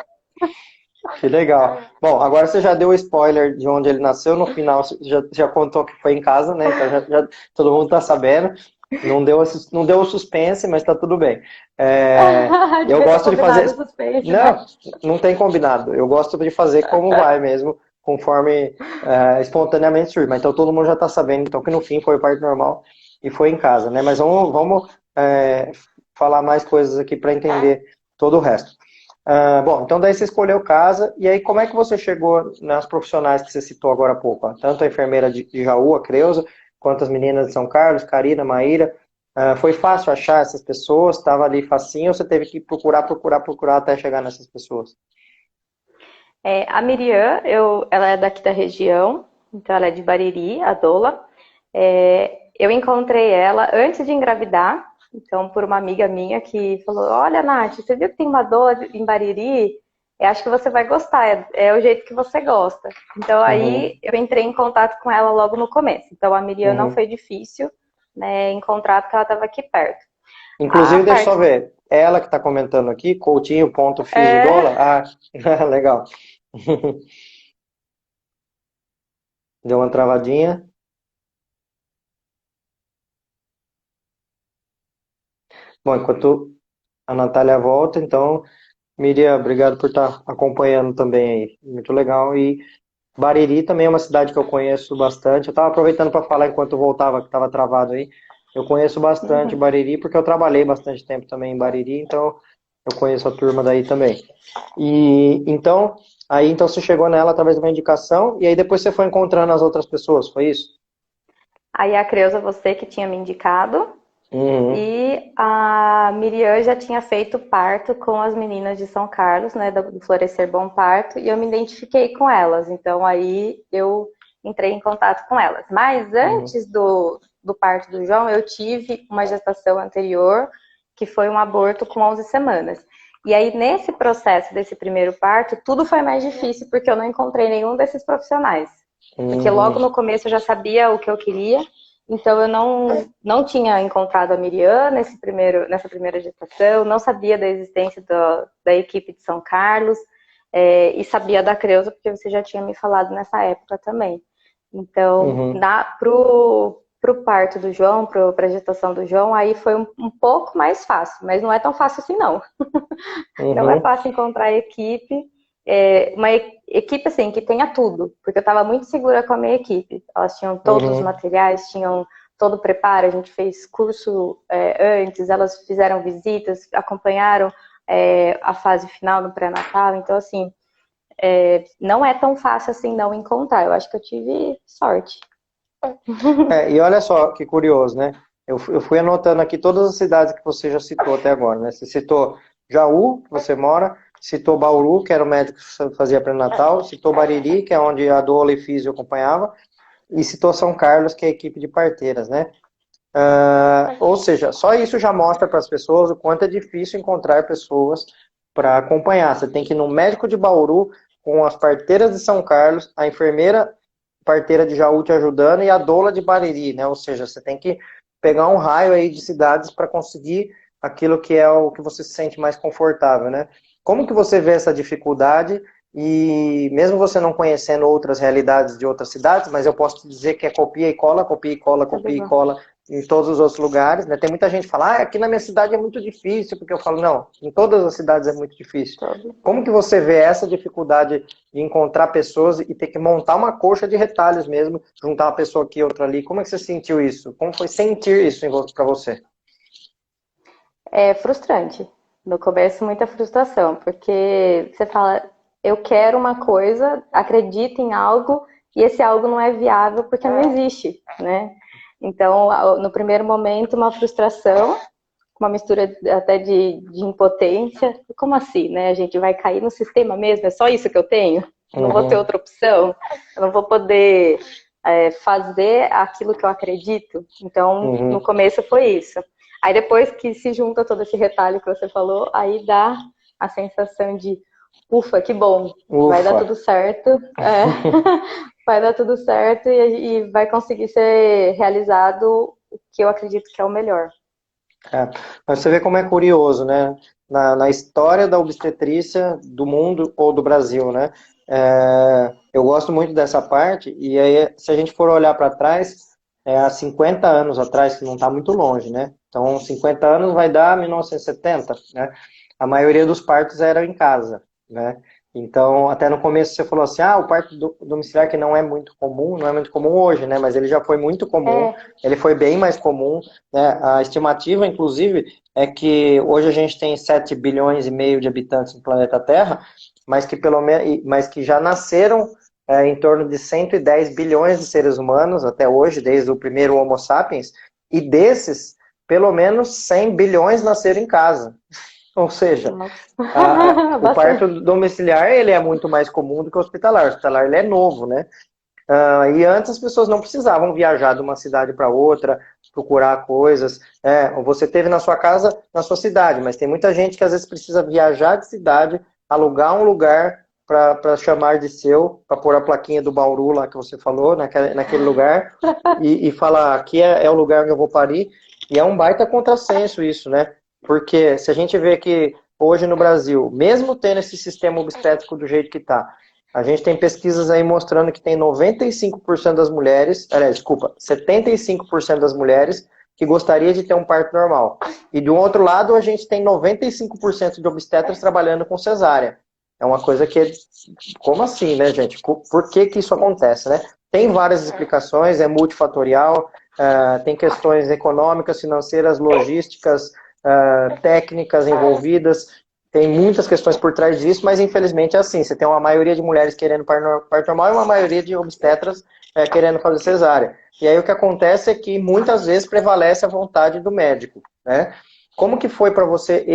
Que legal. Bom, agora você já deu o spoiler de onde ele nasceu, no final você já contou que foi em casa, né? Então todo mundo está sabendo. Não deu o suspense, mas tá tudo bem. Eu Devia ter gosto de fazer. combinado o suspense, né? Não, não tem combinado. Eu gosto de fazer como vai mesmo, conforme espontaneamente surge. Mas então todo mundo já está sabendo, então que no fim foi o parto normal e foi em casa, né? Mas vamos falar mais coisas aqui para entender todo o resto. Bom, então daí você escolheu casa, e aí como é que você chegou nas profissionais que você citou agora há pouco? Ó? Tanto a enfermeira de Jaú, a Creuza, quanto as meninas de São Carlos, Karina, Maíra. Foi fácil achar essas pessoas? Estava ali facinho ou você teve que procurar até chegar nessas pessoas? A Miriam, ela é daqui da região, então ela é de Bariri, a Dola. Eu encontrei ela antes de engravidar, então por uma amiga minha que falou: Olha, Nath, você viu que tem uma Dola em Bariri? Eu acho que você vai gostar, é o jeito que você gosta. Então Uhum, aí eu entrei em contato com ela logo no começo. Então a Miriam não uhum. foi difícil, né, encontrar porque ela estava aqui perto. A Inclusive, deixa eu só parte. ver. É ela que está comentando aqui, Coutinho.fisiodola. É, Ah, legal. Deu uma travadinha. Bom, enquanto a Natália volta, então, Miriam, obrigado por estar acompanhando também aí. Muito legal. E Bariri também é uma cidade que eu conheço bastante. Eu estava aproveitando para falar enquanto eu voltava, que estava travado aí. Eu conheço bastante uhum. Bariri, porque eu trabalhei bastante tempo também em Bariri, então eu conheço a turma daí também. E então, aí então você chegou nela através de uma indicação, e aí depois você foi encontrando as outras pessoas, foi isso? Aí a Creuza, você que tinha me indicado, Uhum, e a Miriam já tinha feito parto com as meninas de São Carlos, né, do Florescer Bom Parto, e eu me identifiquei com elas. Então aí eu entrei em contato com elas. Mas uhum, antes do parto do João, eu tive uma gestação anterior, que foi um aborto com 11 semanas. E aí, nesse processo desse primeiro parto, tudo foi mais difícil, porque eu não encontrei nenhum desses profissionais. Porque logo uhum, no começo eu já sabia o que eu queria, então eu não tinha encontrado a Miriam nessa primeira gestação, não sabia da existência da equipe de São Carlos, e sabia da Creuza, porque você já tinha me falado nessa época também. Então, uhum, pro parto do João, para a gestação do João, aí foi um pouco mais fácil, mas não é tão fácil assim não. Não é uhum, fácil encontrar a equipe, uma equipe assim que tenha tudo, porque eu estava muito segura com a minha equipe. Elas tinham todos os uhum. materiais, tinham todo o preparo, a gente fez curso antes, elas fizeram visitas, acompanharam a fase final no pré-natal, então assim, não é tão fácil assim não encontrar. Eu acho que eu tive sorte. E olha só que curioso, né? Eu fui anotando aqui todas as cidades que você já citou até agora, né? Você citou Jaú, que você mora, citou Bauru, que era o médico que fazia pré-natal, citou Bariri, que é onde a Doula e Físio acompanhava, e citou São Carlos, que é a equipe de parteiras, né? Ou seja, só isso já mostra para as pessoas o quanto é difícil encontrar pessoas para acompanhar. Você tem que ir no médico de Bauru, com as parteiras de São Carlos, a enfermeira parteira de Jaú te ajudando e a doula de Bariri, né? Ou seja, você tem que pegar um raio aí de cidades para conseguir aquilo que é o que você se sente mais confortável, né? Como que você vê essa dificuldade e mesmo você não conhecendo outras realidades de outras cidades, mas eu posso te dizer que é copia e cola, copia e cola, Tudo copia e bom. cola em todos os outros lugares, né? Tem muita gente que fala, aqui na minha cidade é muito difícil, porque eu falo, não, em todas as cidades é muito difícil. Todo. Como que você vê essa dificuldade de encontrar pessoas e ter que montar uma coxa de retalhos mesmo, juntar uma pessoa aqui, outra ali? Como é que você sentiu isso? Como foi sentir isso para você? É frustrante. No começo, muita frustração, porque você fala, eu quero uma coisa, acredito em algo, e esse algo não é viável porque não existe, né? Então, no primeiro momento, uma frustração, uma mistura até de impotência. Como assim, né? A gente vai cair no sistema mesmo? É só isso que eu tenho? Eu não vou ter Uhum, outra opção? Eu não vou poder fazer aquilo que eu acredito? Então, no uhum. começo foi isso. Aí depois que se junta todo esse retalho que você falou, aí dá a sensação de ufa, que bom, vai dar Ufa. tudo certo, vai dar tudo certo e vai conseguir ser realizado o que eu acredito que é o melhor. É, mas você vê como é curioso, né? Na história da obstetrícia do mundo ou do Brasil, né? Eu gosto muito dessa parte, e aí, se a gente for olhar para trás, há 50 anos atrás, que não está muito longe, né? Então, 50 anos vai dar 1970, né? A maioria dos partos eram em casa, né? Então, até no começo você falou assim, o parto domiciliar que não é muito comum, não é muito comum hoje, né? Mas ele já foi muito comum, É, ele foi bem mais comum, né? A estimativa, inclusive, é que hoje a gente tem 7 bilhões e meio de habitantes no planeta Terra, mas que pelo menos, mas que já nasceram em torno de 110 bilhões de seres humanos até hoje, desde o primeiro Homo sapiens, e desses pelo menos 100 bilhões nasceram em casa. Ou seja, o parto domiciliar ele é muito mais comum do que o hospitalar. O hospitalar ele é novo, né? E antes as pessoas não precisavam viajar de uma cidade para outra, procurar coisas. Você teve na sua casa, na sua cidade, mas tem muita gente que às vezes precisa viajar de cidade, alugar um lugar para chamar de seu, para pôr a plaquinha do Bauru lá que você falou, naquele lugar, e falar, aqui é o lugar onde eu vou parir. E é um baita contrassenso isso, né? Porque se a gente vê que hoje no Brasil, mesmo tendo esse sistema obstétrico do jeito que está, a gente tem pesquisas aí mostrando que tem 95% das mulheres, desculpa, 75% das mulheres que gostaria de ter um parto normal. E do outro lado, a gente tem 95% de obstetras trabalhando com cesárea. É uma coisa que, como assim, né, gente? Por que que isso acontece, né? Tem várias explicações, é multifatorial, tem questões econômicas, financeiras, logísticas, técnicas envolvidas, tem muitas questões por trás disso, mas infelizmente é assim, você tem uma maioria de mulheres querendo parto normal e uma maioria de obstetras querendo fazer cesárea. E aí o que acontece é que muitas vezes prevalece a vontade do médico, né? Como que foi para você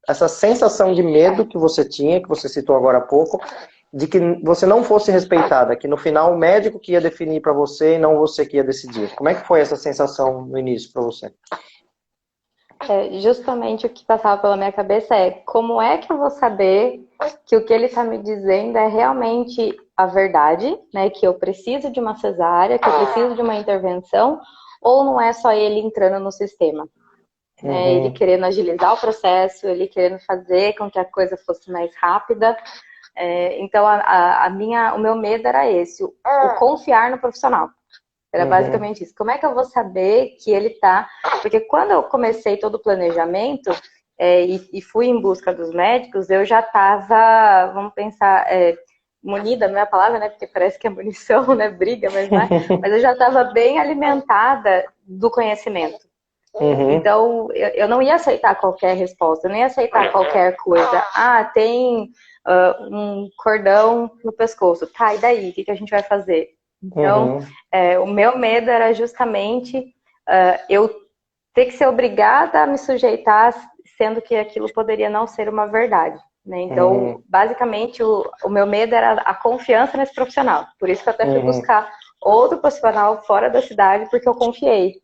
essa sensação de medo que você tinha, que você citou agora há pouco, de que você não fosse respeitada, que no final o médico que ia definir para você e não você que ia decidir? Como é que foi essa sensação no início para você? Justamente o que passava pela minha cabeça é como é que eu vou saber que o que ele está me dizendo é realmente a verdade, né? Que eu preciso de uma cesárea, que eu preciso de uma intervenção, ou não é só ele entrando no sistema? Né? Ele querendo agilizar o processo, ele querendo fazer com que a coisa fosse mais rápida. Então, o meu medo era esse, o confiar no profissional. Era basicamente isso. Como é que eu vou saber que ele tá... Porque quando eu comecei todo o planejamento e fui em busca dos médicos, eu já estava, vamos pensar, munida, não é a palavra, né? Porque parece que é munição, né? Briga, mas não é. Mas eu já estava bem alimentada do conhecimento. Então, eu não ia aceitar qualquer resposta, eu não ia aceitar qualquer coisa. Tem um cordão no pescoço. Tá, e daí? O que a gente vai fazer? Então, o meu medo era justamente eu ter que ser obrigada a me sujeitar, sendo que aquilo poderia não ser uma verdade. Né? Então, basicamente, o meu medo era a confiança nesse profissional. Por isso que eu até fui buscar outro profissional fora da cidade, porque eu confiei.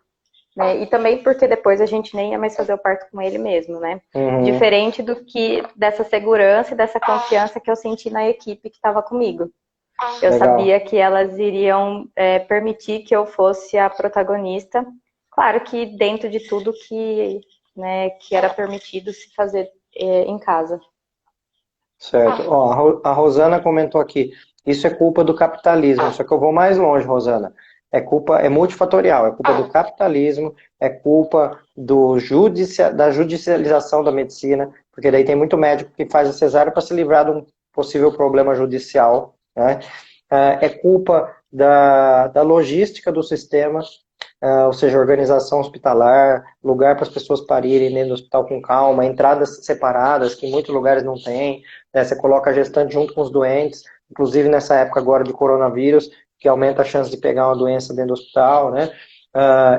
Né? E também porque depois a gente nem ia mais fazer o parto com ele mesmo, né? Diferente dessa segurança e dessa confiança que eu senti na equipe que estava comigo. Eu sabia que elas iriam permitir que eu fosse a protagonista. Claro que dentro de tudo que era permitido se fazer em casa. Certo. A Rosana comentou aqui, isso é culpa do capitalismo, só que eu vou mais longe, Rosana. É multifatorial, é culpa do capitalismo, é culpa da judicialização da medicina, porque daí tem muito médico que faz a cesárea para se livrar de um possível problema judicial, né? É culpa da logística do sistema, ou seja, organização hospitalar, lugar para as pessoas parirem dentro do hospital com calma, entradas separadas, que em muitos lugares não tem, né? Você coloca a gestante junto com os doentes, inclusive nessa época agora de coronavírus, que aumenta a chance de pegar uma doença dentro do hospital, né?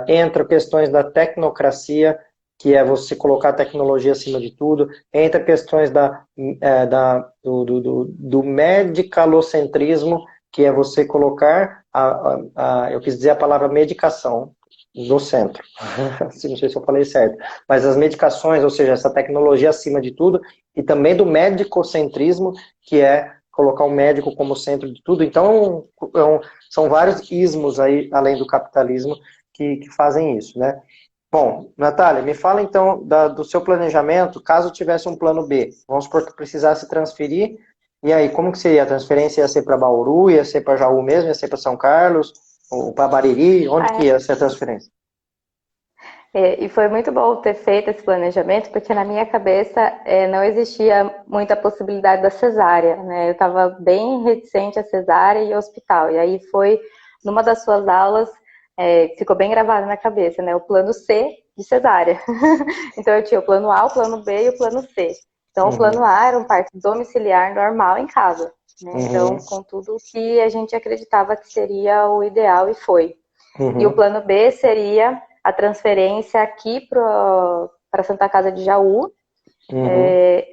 Entra questões da tecnocracia, que é você colocar a tecnologia acima de tudo, entra questões do medicalocentrismo, que é você colocar, eu quis dizer a palavra medicação, no centro. Não sei se eu falei certo. Mas as medicações, ou seja, essa tecnologia acima de tudo, e também do medicocentrismo, que é colocar o médico como centro de tudo. Então, são vários ismos aí, além do capitalismo, que fazem isso, né? Bom, Natália, me fala então do seu planejamento, caso tivesse um plano B. Vamos supor que precisasse transferir. E aí, como que seria? A transferência ia ser para Bauru, ia ser para Jaú mesmo, ia ser para São Carlos, ou para Bariri? Onde que ia ser a transferência? E foi muito bom ter feito esse planejamento, porque na minha cabeça não existia muita possibilidade da cesárea, né? Eu estava bem reticente a cesárea e hospital. E aí foi, numa das suas aulas, ficou bem gravado na cabeça, né? O plano C de cesárea. Então eu tinha o plano A, o plano B e o plano C. Então o plano A era um parto domiciliar normal em casa. Né? Então, com tudo que a gente acreditava que seria o ideal e foi. E o plano B seria a transferência aqui para Santa Casa de Jaú,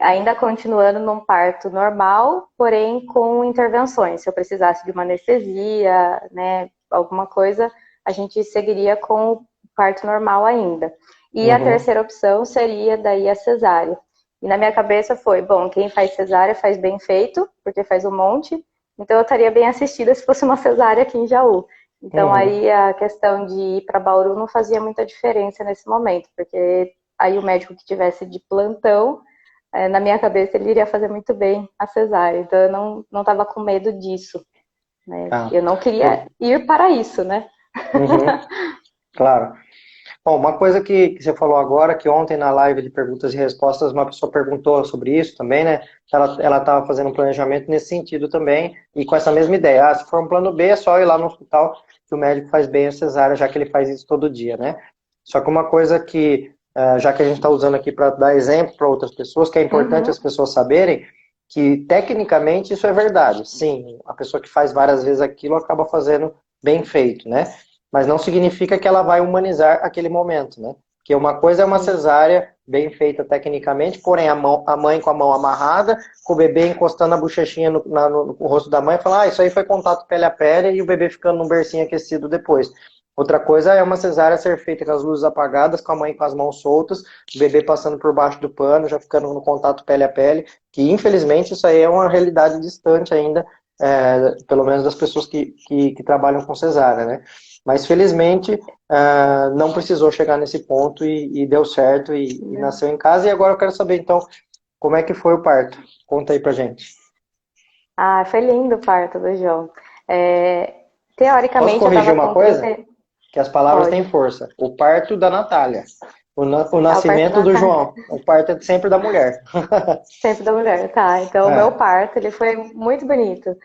ainda continuando num parto normal, porém com intervenções. Se eu precisasse de uma anestesia, né, alguma coisa, a gente seguiria com o parto normal ainda. E a terceira opção seria daí a cesárea. E na minha cabeça foi, bom, quem faz cesárea faz bem feito, porque faz um monte, então eu estaria bem assistida se fosse uma cesárea aqui em Jaú. Então aí a questão de ir para Bauru não fazia muita diferença nesse momento, porque aí o médico que tivesse de plantão, na minha cabeça ele iria fazer muito bem a cesárea. Então eu não estava com medo disso, né? Eu não queria ir para isso, né? Claro. Bom, uma coisa que você falou agora, que ontem na live de perguntas e respostas, uma pessoa perguntou sobre isso também, né? Ela estava fazendo um planejamento nesse sentido também, e com essa mesma ideia. Se for um plano B, é só ir lá no hospital que o médico faz bem a cesárea, já que ele faz isso todo dia, né? Só que uma coisa que, já que a gente está usando aqui para dar exemplo para outras pessoas, que é importante as pessoas saberem, que tecnicamente isso é verdade. Sim, a pessoa que faz várias vezes aquilo acaba fazendo bem feito, né? Mas não significa que ela vai humanizar aquele momento, né? Porque uma coisa é uma cesárea bem feita tecnicamente, porém a mãe com a mão amarrada, com o bebê encostando a bochechinha no rosto da mãe, e fala, isso aí foi contato pele a pele, e o bebê ficando num bercinho aquecido depois. Outra coisa é uma cesárea ser feita com as luzes apagadas, com a mãe com as mãos soltas, o bebê passando por baixo do pano, já ficando no contato pele a pele, que infelizmente isso aí é uma realidade distante ainda, pelo menos das pessoas que trabalham com cesárea, né? Mas felizmente não precisou chegar nesse ponto e deu certo e nasceu em casa. E agora eu quero saber então como é que foi o parto. Conta aí pra gente. Foi lindo o parto do João. Teoricamente Posso corrigir eu tava uma com coisa? 30... Que as palavras Pode. têm força. O parto da Natália. O O parto nascimento da do Natália. João. O parto é sempre da mulher. Sempre da mulher, tá. Então, o meu parto, ele foi muito bonito.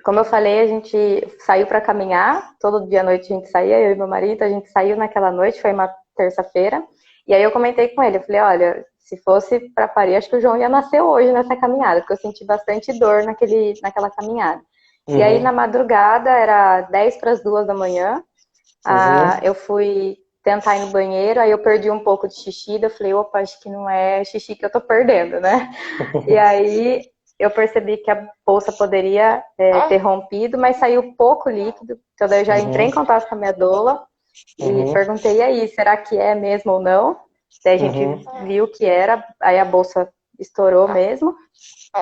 Como eu falei, a gente saiu para caminhar, todo dia à noite a gente saía, eu e meu marido, a gente saiu naquela noite, foi uma terça-feira, e aí eu comentei com ele, eu falei, olha, se fosse para parir, acho que o João ia nascer hoje nessa caminhada, porque eu senti bastante dor naquela caminhada. E aí, na madrugada, era 10 para as 2 da manhã, eu fui tentar ir no banheiro, aí eu perdi um pouco de xixi, eu falei, opa, acho que não é xixi que eu tô perdendo, né? E aí eu percebi que a bolsa poderia ter rompido, mas saiu pouco líquido, então daí eu já entrei em contato com a minha doula e perguntei, e aí, será que é mesmo ou não? Daí a gente viu que era, aí a bolsa estourou mesmo,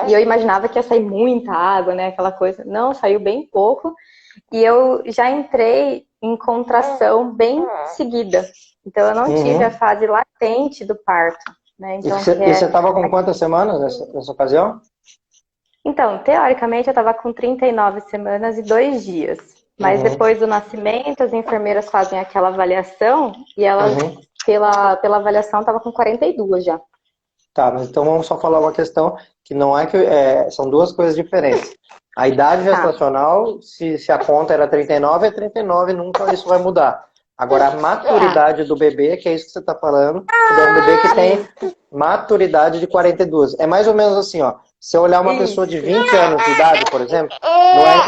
e eu imaginava que ia sair muita água, né, aquela coisa. Não, saiu bem pouco, e eu já entrei em contração bem seguida. Então, eu não tive a fase latente do parto. Né? Então, E você estava com quantas semanas nessa ocasião? Então, teoricamente, eu estava com 39 semanas e 2 dias. Mas depois do nascimento, as enfermeiras fazem aquela avaliação e elas, pela avaliação, estava com 42 já. Tá, mas então vamos só falar uma questão que não é que são duas coisas diferentes. A idade gestacional, se a conta era 39, é 39, nunca isso vai mudar. Agora, a maturidade do bebê, que é isso que você está falando, é um bebê que tem maturidade de 42. É mais ou menos assim, ó. Se eu olhar uma pessoa de 20 anos de idade, por exemplo,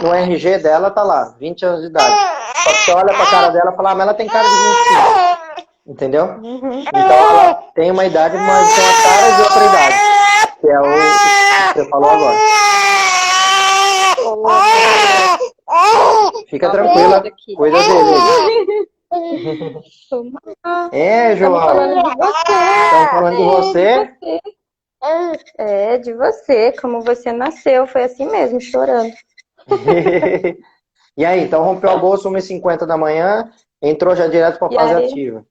no RG dela tá lá, 20 anos de idade. Só que você olha pra cara dela e fala, mas ela tem cara de 25. Entendeu? Então ela tem uma idade, mas tem uma cara de outra idade. Que é o que você falou agora. Fica tranquila, cuida dele. João. Estão falando de você? De você, como você nasceu, foi assim mesmo, chorando. E aí, então rompeu a bolsa 1h50 da manhã, entrou já direto para a fase ativa.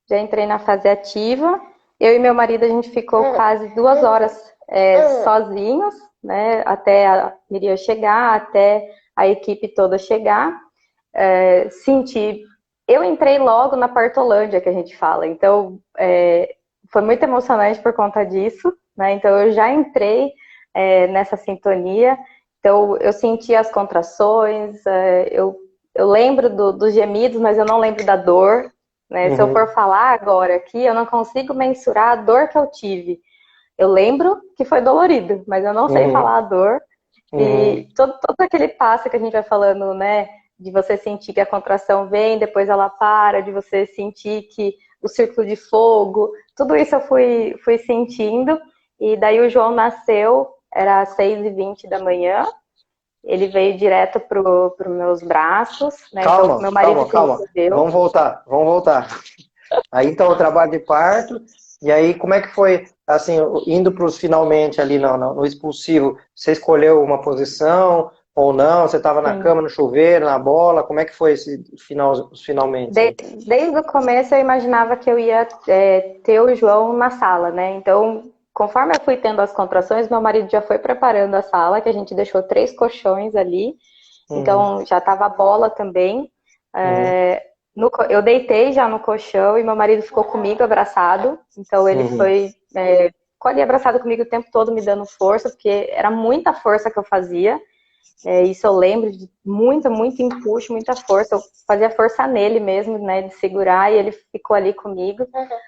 Já entrei na fase ativa. Eu e meu marido, a gente ficou quase 2 horas sozinhos, né? Até a Miriam chegar, até a equipe toda chegar. Eu entrei logo na Partolândia, que a gente fala. Então, foi muito emocionante por conta disso, né? Então, eu já entrei nessa sintonia. Então, eu senti as contrações, eu lembro dos gemidos, mas eu não lembro da dor. Né? Se eu for falar agora aqui, eu não consigo mensurar a dor que eu tive. Eu lembro que foi dolorido, mas eu não sei falar a dor. E todo aquele passo que a gente vai falando, né? de você sentir que a contração vem, depois ela para, de você sentir que o círculo de fogo, tudo isso eu fui sentindo. E daí o João nasceu, era 6h20 da manhã, ele veio direto para os meus braços, né? Então, Calma, meu marido calma, que calma. recebeu. Vamos voltar, vamos voltar. Aí então o trabalho de parto, e aí como é que foi, assim, indo para os finalmente ali no expulsivo, você escolheu uma posição ou não? Você estava na Sim. cama, no chuveiro, na bola? Como é que foi esse final, os finalmente aí? Desde o começo eu imaginava que eu ia ter o João na sala, né? Então, conforme eu fui tendo as contrações, meu marido já foi preparando a sala, que a gente deixou 3 colchões ali. Uhum, Então, já estava a bola também. uhum, Eu deitei já no colchão e meu marido ficou comigo abraçado. Então, ele uhum, ficou ali abraçado comigo o tempo todo, me dando força, porque era muita força que eu fazia. Isso eu lembro de muito empuxo, muita força. Eu fazia força nele mesmo, né, de segurar, e ele ficou ali comigo.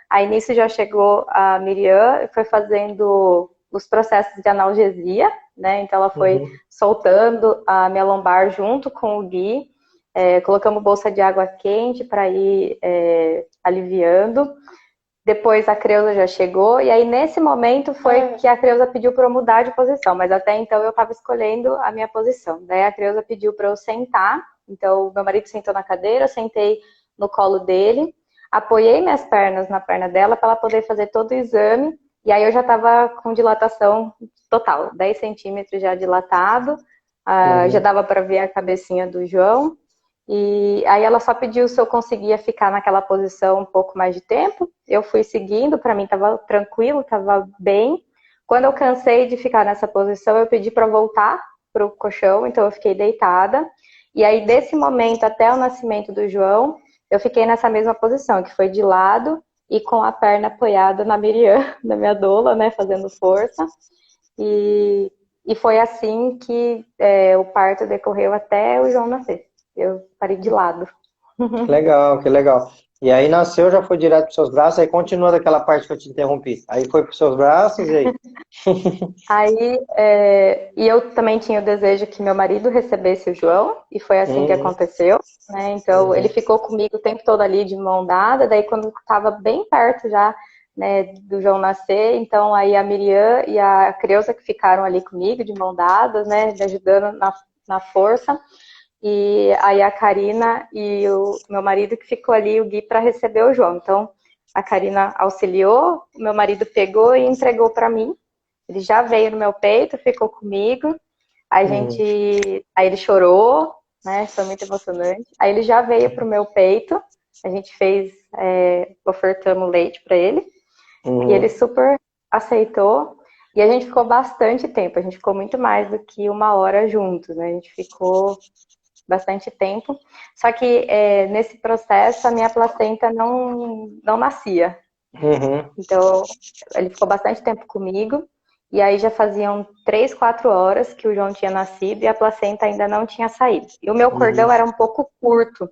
Aí nisso já chegou a Miriam e foi fazendo os processos de analgesia, né? Então ela foi uhum. soltando a minha lombar junto com o Gui. Colocamos bolsa de água quente para ir aliviando. Depois a Creuza já chegou, e aí nesse momento foi que a Creuza pediu para eu mudar de posição, mas até então eu estava escolhendo a minha posição. Daí a Creuza pediu para eu sentar, então meu marido sentou na cadeira, eu sentei no colo dele, apoiei minhas pernas na perna dela para ela poder fazer todo o exame, e aí eu já estava com dilatação total, 10 centímetros já dilatado, já Uhum. dava para ver a cabecinha do João. E aí ela só pediu se eu conseguia ficar naquela posição um pouco mais de tempo. Eu fui seguindo, para mim estava tranquilo, estava bem. Quando eu cansei de ficar nessa posição, eu pedi para voltar para o colchão, então eu fiquei deitada. E aí desse momento até o nascimento do João, eu fiquei nessa mesma posição, que foi de lado e com a perna apoiada na Miriam, na minha doula, né, fazendo força. E, e foi assim que o parto decorreu até o João nascer. Eu parei de lado. Que legal, que legal. E aí nasceu, já foi direto para os seus braços, aí continua daquela parte que eu te interrompi. Aí foi para os seus braços e aí? Aí, e eu também tinha o desejo que meu marido recebesse o João, e foi assim que Uhum, aconteceu, né? Então, ele uhum, ficou comigo o tempo todo ali de mão dada, daí quando estava bem perto já, né, do João nascer, então aí a Miriam e a Creuza que ficaram ali comigo de mão dadas, né, me ajudando na força, e aí a Karina e o meu marido que ficou ali, o Gui, para receber o João. Então, a Karina auxiliou, o meu marido pegou e entregou para mim. Ele já veio no meu peito, ficou comigo. uhum, Aí ele chorou, né? Foi muito emocionante. Aí ele já veio pro meu peito. A gente ofertamos leite para ele e ele uhum, super aceitou. E a gente ficou bastante tempo. A gente ficou muito mais do que 1 hora juntos, né? A gente ficou bastante tempo. Só que nesse processo a minha placenta não nascia. uhum, Então, ele ficou bastante tempo comigo. E aí já faziam 3, 4 horas que o João tinha nascido e a placenta ainda não tinha saído. E o meu cordão uhum, era um pouco curto.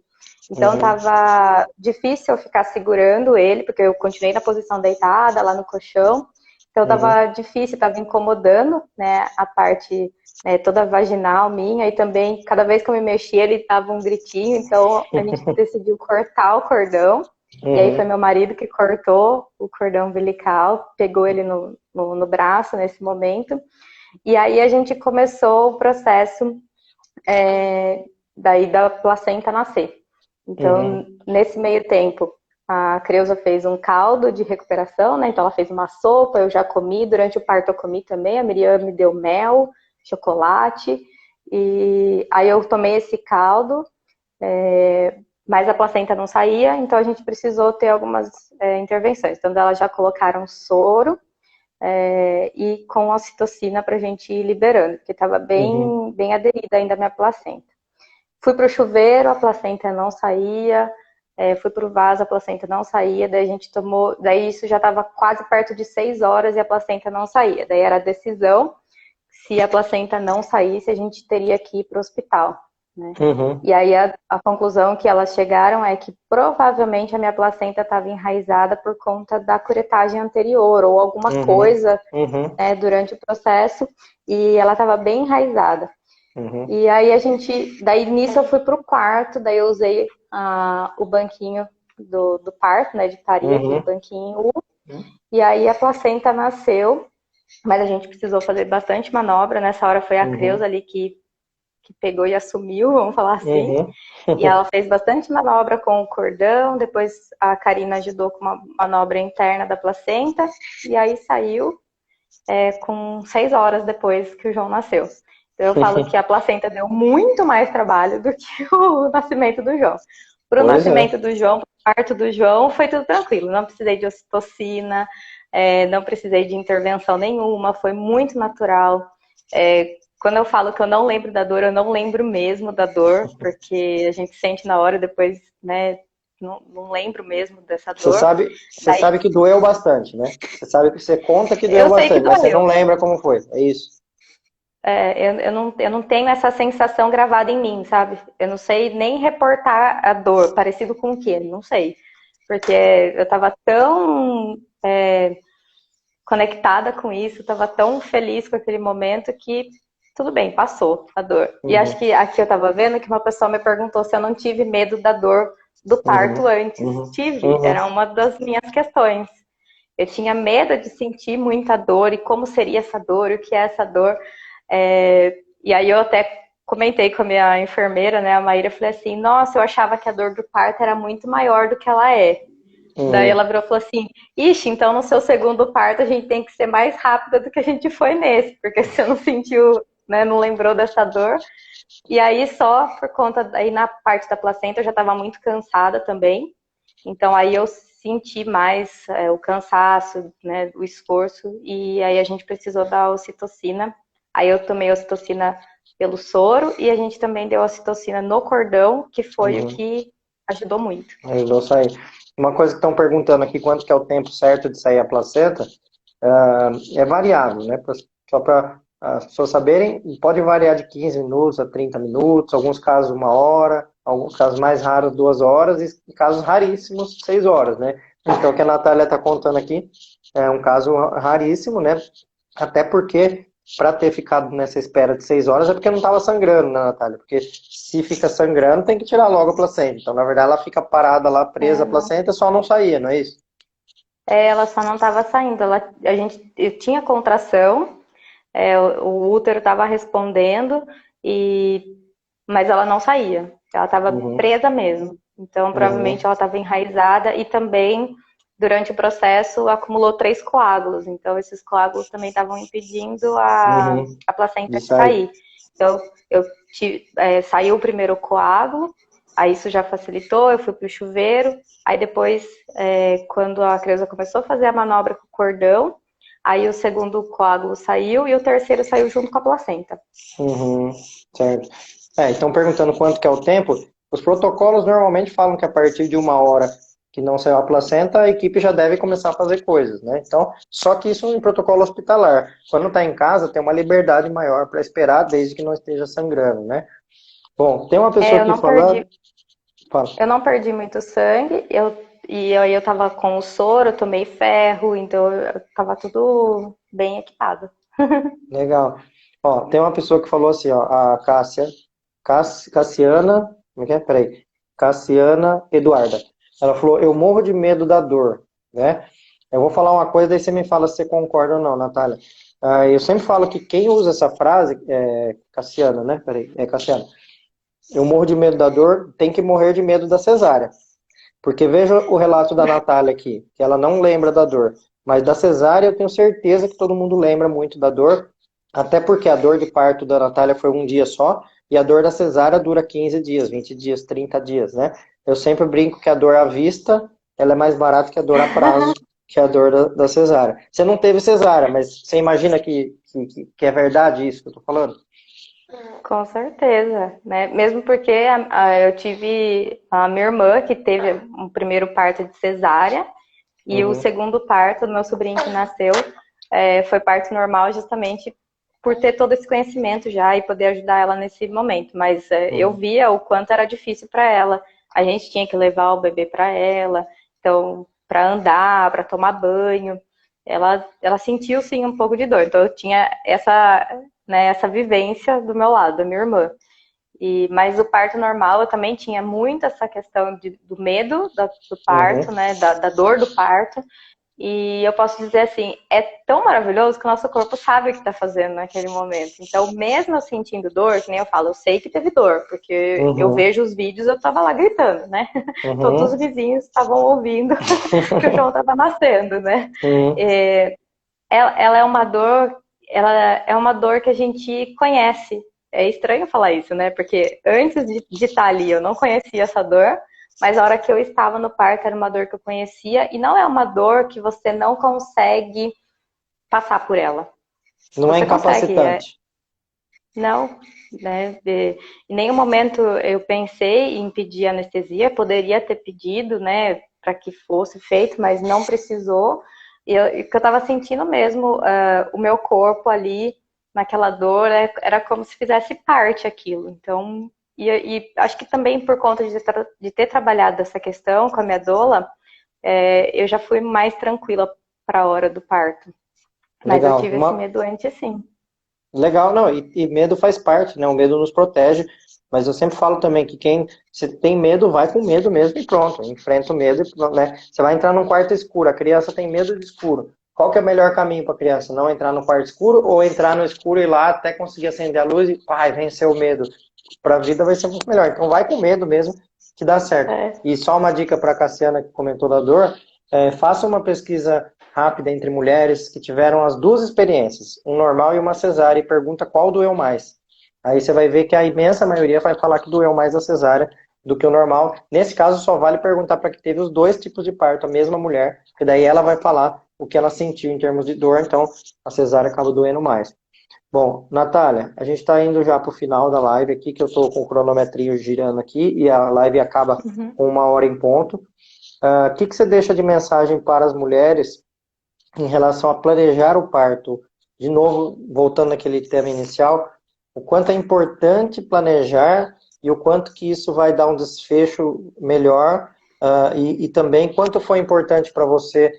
Então uhum, tava difícil eu ficar segurando ele, porque eu continuei na posição deitada lá no colchão. Então uhum. tava difícil, tava incomodando, né, a parte toda vaginal minha. E também, cada vez que eu me mexia, ele dava um gritinho. Então a gente decidiu cortar o cordão. E aí foi Uhum, meu marido que cortou o cordão umbilical, pegou ele no braço nesse momento. E aí a gente começou o processo daí da placenta nascer. Então, uhum, nesse meio tempo, a Creuza fez um caldo de recuperação, né? Então ela fez uma sopa, eu já comi, durante o parto eu comi também, a Miriam me deu mel, chocolate, e aí eu tomei esse caldo, mas a placenta não saía, então a gente precisou ter algumas intervenções. Então elas já colocaram soro e com ocitocina para a gente ir liberando, porque estava uhum, bem aderida ainda a minha placenta. Fui para o chuveiro, a placenta não saía. Fui para o vaso, a placenta não saía. Daí a gente tomou. Daí isso já estava quase perto de 6 horas e a placenta não saía. Daí era a decisão. Se a placenta não saísse, a gente teria que ir para o hospital, né? uhum, E aí a conclusão que elas chegaram é que provavelmente a minha placenta estava enraizada por conta da curetagem anterior ou alguma uhum, coisa, uhum, né, durante o processo, e ela estava bem enraizada. Uhum. E aí daí nisso eu fui pro quarto, daí eu usei o banquinho do parto, né, de parir, aquele Uhum. banquinho U, e aí a placenta nasceu, mas a gente precisou fazer bastante manobra, nessa hora foi a Creuza Uhum. ali que pegou e assumiu, vamos falar assim, Uhum. e ela fez bastante manobra com o cordão, depois a Karina ajudou com uma manobra interna da placenta, e aí saiu com 6 horas depois que o João nasceu. Então eu falo que a placenta deu muito mais trabalho do que o nascimento do João. Para o Pois é. nascimento do João, para o parto do João, foi tudo tranquilo. Não precisei de ocitocina, não precisei de intervenção nenhuma, foi muito natural. Quando eu falo que eu não lembro da dor, eu não lembro mesmo da dor, porque a gente sente na hora, depois, né, não lembro mesmo dessa dor. Você Daí, sabe que doeu bastante, né? Você sabe que você conta que doeu eu sei que bastante, mas você não doeu. lembra como foi. É isso. Eu não tenho essa sensação gravada em mim, sabe? Eu não sei nem reportar a dor, parecido com o quê? Não sei. Porque eu tava tão conectada com isso, tava tão feliz com aquele momento que tudo bem, passou a dor. E acho Uhum. que aqui eu tava vendo que uma pessoa me perguntou se eu não tive medo da dor do parto Uhum. antes. Uhum. Tive, Uhum. era uma das minhas questões. Eu tinha medo de sentir muita dor e como seria essa dor, o que é essa dor. E aí eu até comentei com a minha enfermeira, né, a Maíra, eu falei assim, nossa, eu achava que a dor do parto era muito maior do que ela é. Daí Uhum. ela virou e falou assim, ixi, então no seu segundo parto a gente tem que ser mais rápida do que a gente foi nesse, porque você não sentiu, né, não lembrou dessa dor. E aí só por conta, aí na parte da placenta eu já estava muito cansada também, então aí eu senti mais o cansaço, né, o esforço, e aí a gente precisou da ocitocina. Aí eu tomei ocitocina pelo soro e a gente também deu ocitocina no cordão, que foi o Uhum. que ajudou muito. Ajudou a sair. Uma coisa que estão perguntando aqui, quanto que é o tempo certo de sair a placenta, é variável, né? Só para as pessoas saberem, pode variar de 15 minutos a 30 minutos, alguns casos 1 hora, alguns casos mais raros 2 horas, e casos raríssimos 6 horas, né? Então, o que a Natália está contando aqui é um caso raríssimo, né? Até porque, para ter ficado nessa espera de 6 horas, é porque não estava sangrando, né, Natália? Porque se fica sangrando, tem que tirar logo a placenta. Então, na verdade, ela fica parada lá, presa a Não. placenta, só não saía, não é isso? Ela só não estava saindo. Eu tinha contração, o útero estava respondendo, mas ela não saía. Ela estava Uhum, presa mesmo. Então, provavelmente uhum, ela estava enraizada e também, durante o processo, acumulou 3 coágulos. Então, esses coágulos também estavam impedindo uhum. a placenta De de sair. sair. Então, saiu o primeiro coágulo, aí isso já facilitou, eu fui para o chuveiro, aí depois, quando a Creuza começou a fazer a manobra com o cordão, aí o segundo coágulo saiu e o terceiro saiu junto com a placenta. Uhum, certo. Então perguntando quanto que é o tempo, os protocolos normalmente falam que a partir de 1 hora que não saiu a placenta, a equipe já deve começar a fazer coisas, né? Então, só que isso em protocolo hospitalar. Quando está em casa, tem uma liberdade maior para esperar, desde que não esteja sangrando, né? Bom, tem uma É, pessoa eu aqui não perdi falando. Fala. Eu não perdi muito sangue, e aí eu tava com o soro, eu tomei ferro, então eu tava tudo bem equipado. Legal. Ó, tem uma pessoa que falou assim, ó, a Cassiana, como é que é? Peraí. Cassiana Eduarda. Ela falou, eu morro de medo da dor, né? Eu vou falar uma coisa, daí você me fala se você concorda ou não, Natália. Eu sempre falo que quem usa essa frase, Cassiana, né? Peraí, Cassiana. Eu morro de medo da dor, tem que morrer de medo da cesárea. Porque veja o relato da Natália aqui, que ela não lembra da dor. Mas da cesárea eu tenho certeza que todo mundo lembra muito da dor, até porque a dor de parto da Natália foi um dia só, e a dor da cesárea dura 15 dias, 20 dias, 30 dias, né? Eu sempre brinco que a dor à vista, ela é mais barata que a dor a prazo, que a dor da cesárea. Você não teve cesárea, mas você imagina que é verdade isso que eu tô falando? Com certeza, né? Mesmo porque eu tive a minha irmã que teve um primeiro parto de cesárea e o Uhum, segundo parto do meu sobrinho que nasceu foi parto normal justamente por ter todo esse conhecimento já e poder ajudar ela nesse momento. Mas eu uhum, via o quanto era difícil para ela. A gente tinha que levar o bebê para ela, então para andar, para tomar banho. Ela sentiu sim um pouco de dor. Então eu tinha essa né, essa vivência do meu lado, da minha irmã. Mas o parto normal eu também tinha muito essa questão do medo do parto, Uhum. né, da dor do parto. E eu posso dizer assim, é tão maravilhoso que o nosso corpo sabe o que está fazendo naquele momento. Então, mesmo eu sentindo dor, que nem eu falo, eu sei que teve dor, porque eu Uhum. vejo os vídeos, eu estava lá gritando, né? Todos os Uhum. vizinhos estavam ouvindo que o João estava nascendo, né? Uhum. Ela é uma dor, ela é uma dor que a gente conhece. É estranho falar isso, né? Porque antes de estar ali eu não conhecia essa dor, mas a hora que eu estava no parto era uma dor que eu conhecia e não é uma dor que você não consegue passar por ela. Não é Você consegue, incapacitante. não, né? Em nenhum momento eu pensei em pedir anestesia, poderia ter pedido, né, para que fosse feito, mas não precisou. E que eu estava sentindo mesmo, o meu corpo ali, naquela dor, era como se fizesse parte aquilo. Então, e acho que também por conta de ter trabalhado essa questão com a minha doula, eu já fui mais tranquila para a hora do parto. Mas eu Legal. tive esse medo antes, sim. Legal, não, e medo faz parte, né? O medo nos protege, mas eu sempre falo também que quem se tem medo, vai com medo mesmo e pronto, enfrenta o medo, né? Você vai entrar num quarto escuro, a criança tem medo de escuro. Qual que é o melhor caminho para a criança? Não entrar no quarto escuro ou entrar no escuro e ir lá até conseguir acender a luz e, pai, vencer o medo? Para a vida vai ser muito melhor. Então vai com medo mesmo que dá certo. É. E só uma dica para a Cassiana que comentou da dor, faça uma pesquisa rápida entre mulheres que tiveram as duas experiências, um normal e uma cesárea, e pergunta qual doeu mais. Aí você vai ver que a imensa maioria vai falar que doeu mais a cesárea do que o normal. Nesse caso, só vale perguntar para que teve os dois tipos de parto, a mesma mulher, que daí ela vai falar o que ela sentiu em termos de dor, então a cesárea acaba doendo mais. Bom, Natália, a gente está indo já para o final da live aqui, que eu estou com o cronometrinho girando aqui e a live acaba Uhum. com 1 hora em ponto. O que você deixa de mensagem para as mulheres em relação a planejar o parto? De novo, voltando naquele tema inicial, o quanto é importante planejar e o quanto que isso vai dar um desfecho melhor, e também quanto foi importante para você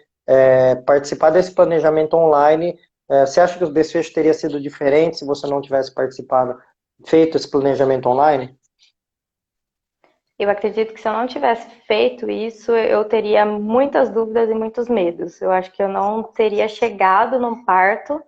participar desse planejamento online. Você acha que o desfecho teria sido diferente se você não tivesse participado, feito esse planejamento online? Eu acredito que se eu não tivesse feito isso, eu teria muitas dúvidas e muitos medos. Eu acho que eu não teria chegado num parto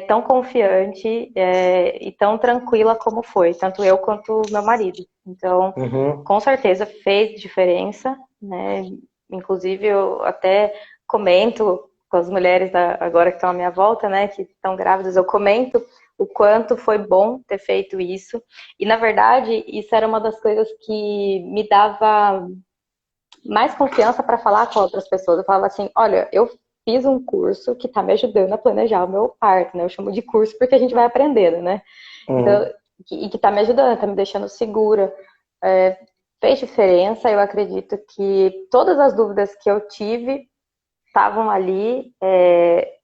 tão confiante e tão tranquila como foi, tanto eu quanto o meu marido. Então, Uhum, com certeza fez diferença, né? Inclusive, eu até comento com as mulheres agora que estão à minha volta, né, que estão grávidas, eu comento o quanto foi bom ter feito isso. E, na verdade, isso era uma das coisas que me dava mais confiança para falar com outras pessoas. Eu falava assim: olha, eu fiz um curso que está me ajudando a planejar o meu parto, né? Eu chamo de curso porque a gente vai aprendendo, né? Então, uhum. e que está me ajudando, está me deixando segura. Fez diferença, eu acredito que todas as dúvidas que eu tive estavam ali,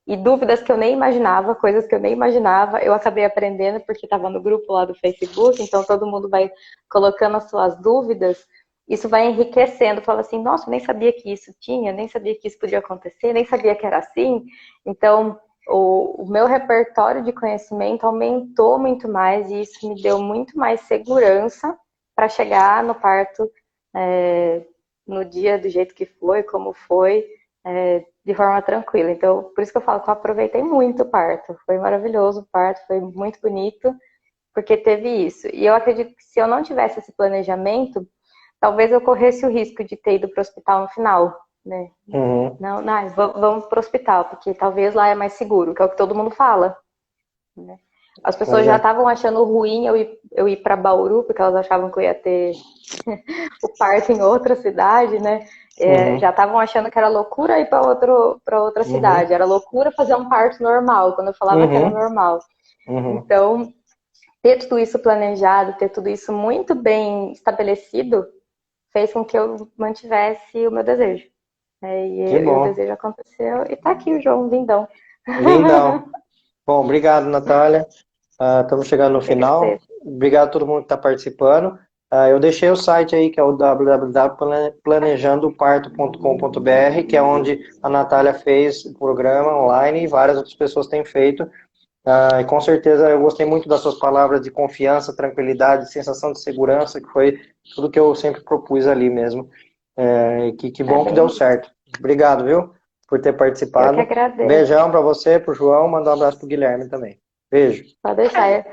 e dúvidas que eu nem imaginava, coisas que eu nem imaginava, eu acabei aprendendo porque estava no grupo lá do Facebook, então todo mundo vai colocando as suas dúvidas, isso vai enriquecendo, fala assim, nossa, eu nem sabia que isso tinha, nem sabia que isso podia acontecer, nem sabia que era assim, então o meu repertório de conhecimento aumentou muito mais e isso me deu muito mais segurança para chegar no parto, no dia do jeito que foi, como foi, de forma tranquila. Então, por isso que eu falo que eu aproveitei muito o parto. Foi maravilhoso o parto, foi muito bonito, porque teve isso. E eu acredito que se eu não tivesse esse planejamento, talvez eu corresse o risco de ter ido para o hospital no final, né? Uhum. Não, não, vamos para o hospital, porque talvez lá é mais seguro, que é o que todo mundo fala, né? As pessoas Pois já é. estavam achando ruim eu ir para Bauru, porque elas achavam que eu ia ter o parto em outra cidade, né? Já Uhum. estavam achando que era loucura ir para outra cidade, Uhum. era loucura fazer um parto normal, quando eu falava que era Uhum. normal. Uhum. Então, ter tudo isso planejado, ter tudo isso muito bem estabelecido, fez com que eu mantivesse o meu desejo. Que E o bom. desejo aconteceu, e tá aqui o João Lindão. Lindão. Bom, obrigado, Natália. Estamos chegando no Eu que final. agradeço. Obrigado a todo mundo que está participando. Eu deixei o site aí, que é o www.planejandoparto.com.br, que é onde a Natália fez o programa online e várias outras pessoas têm feito. E com certeza eu gostei muito das suas palavras de confiança, tranquilidade, sensação de segurança, que foi tudo que eu sempre propus ali mesmo. Que É bom que bem deu isso. certo. Obrigado, viu, por ter Eu que participado. agradeço. Beijão para você, para o João, mandar um abraço para o Guilherme também. Beijo. Pode deixar.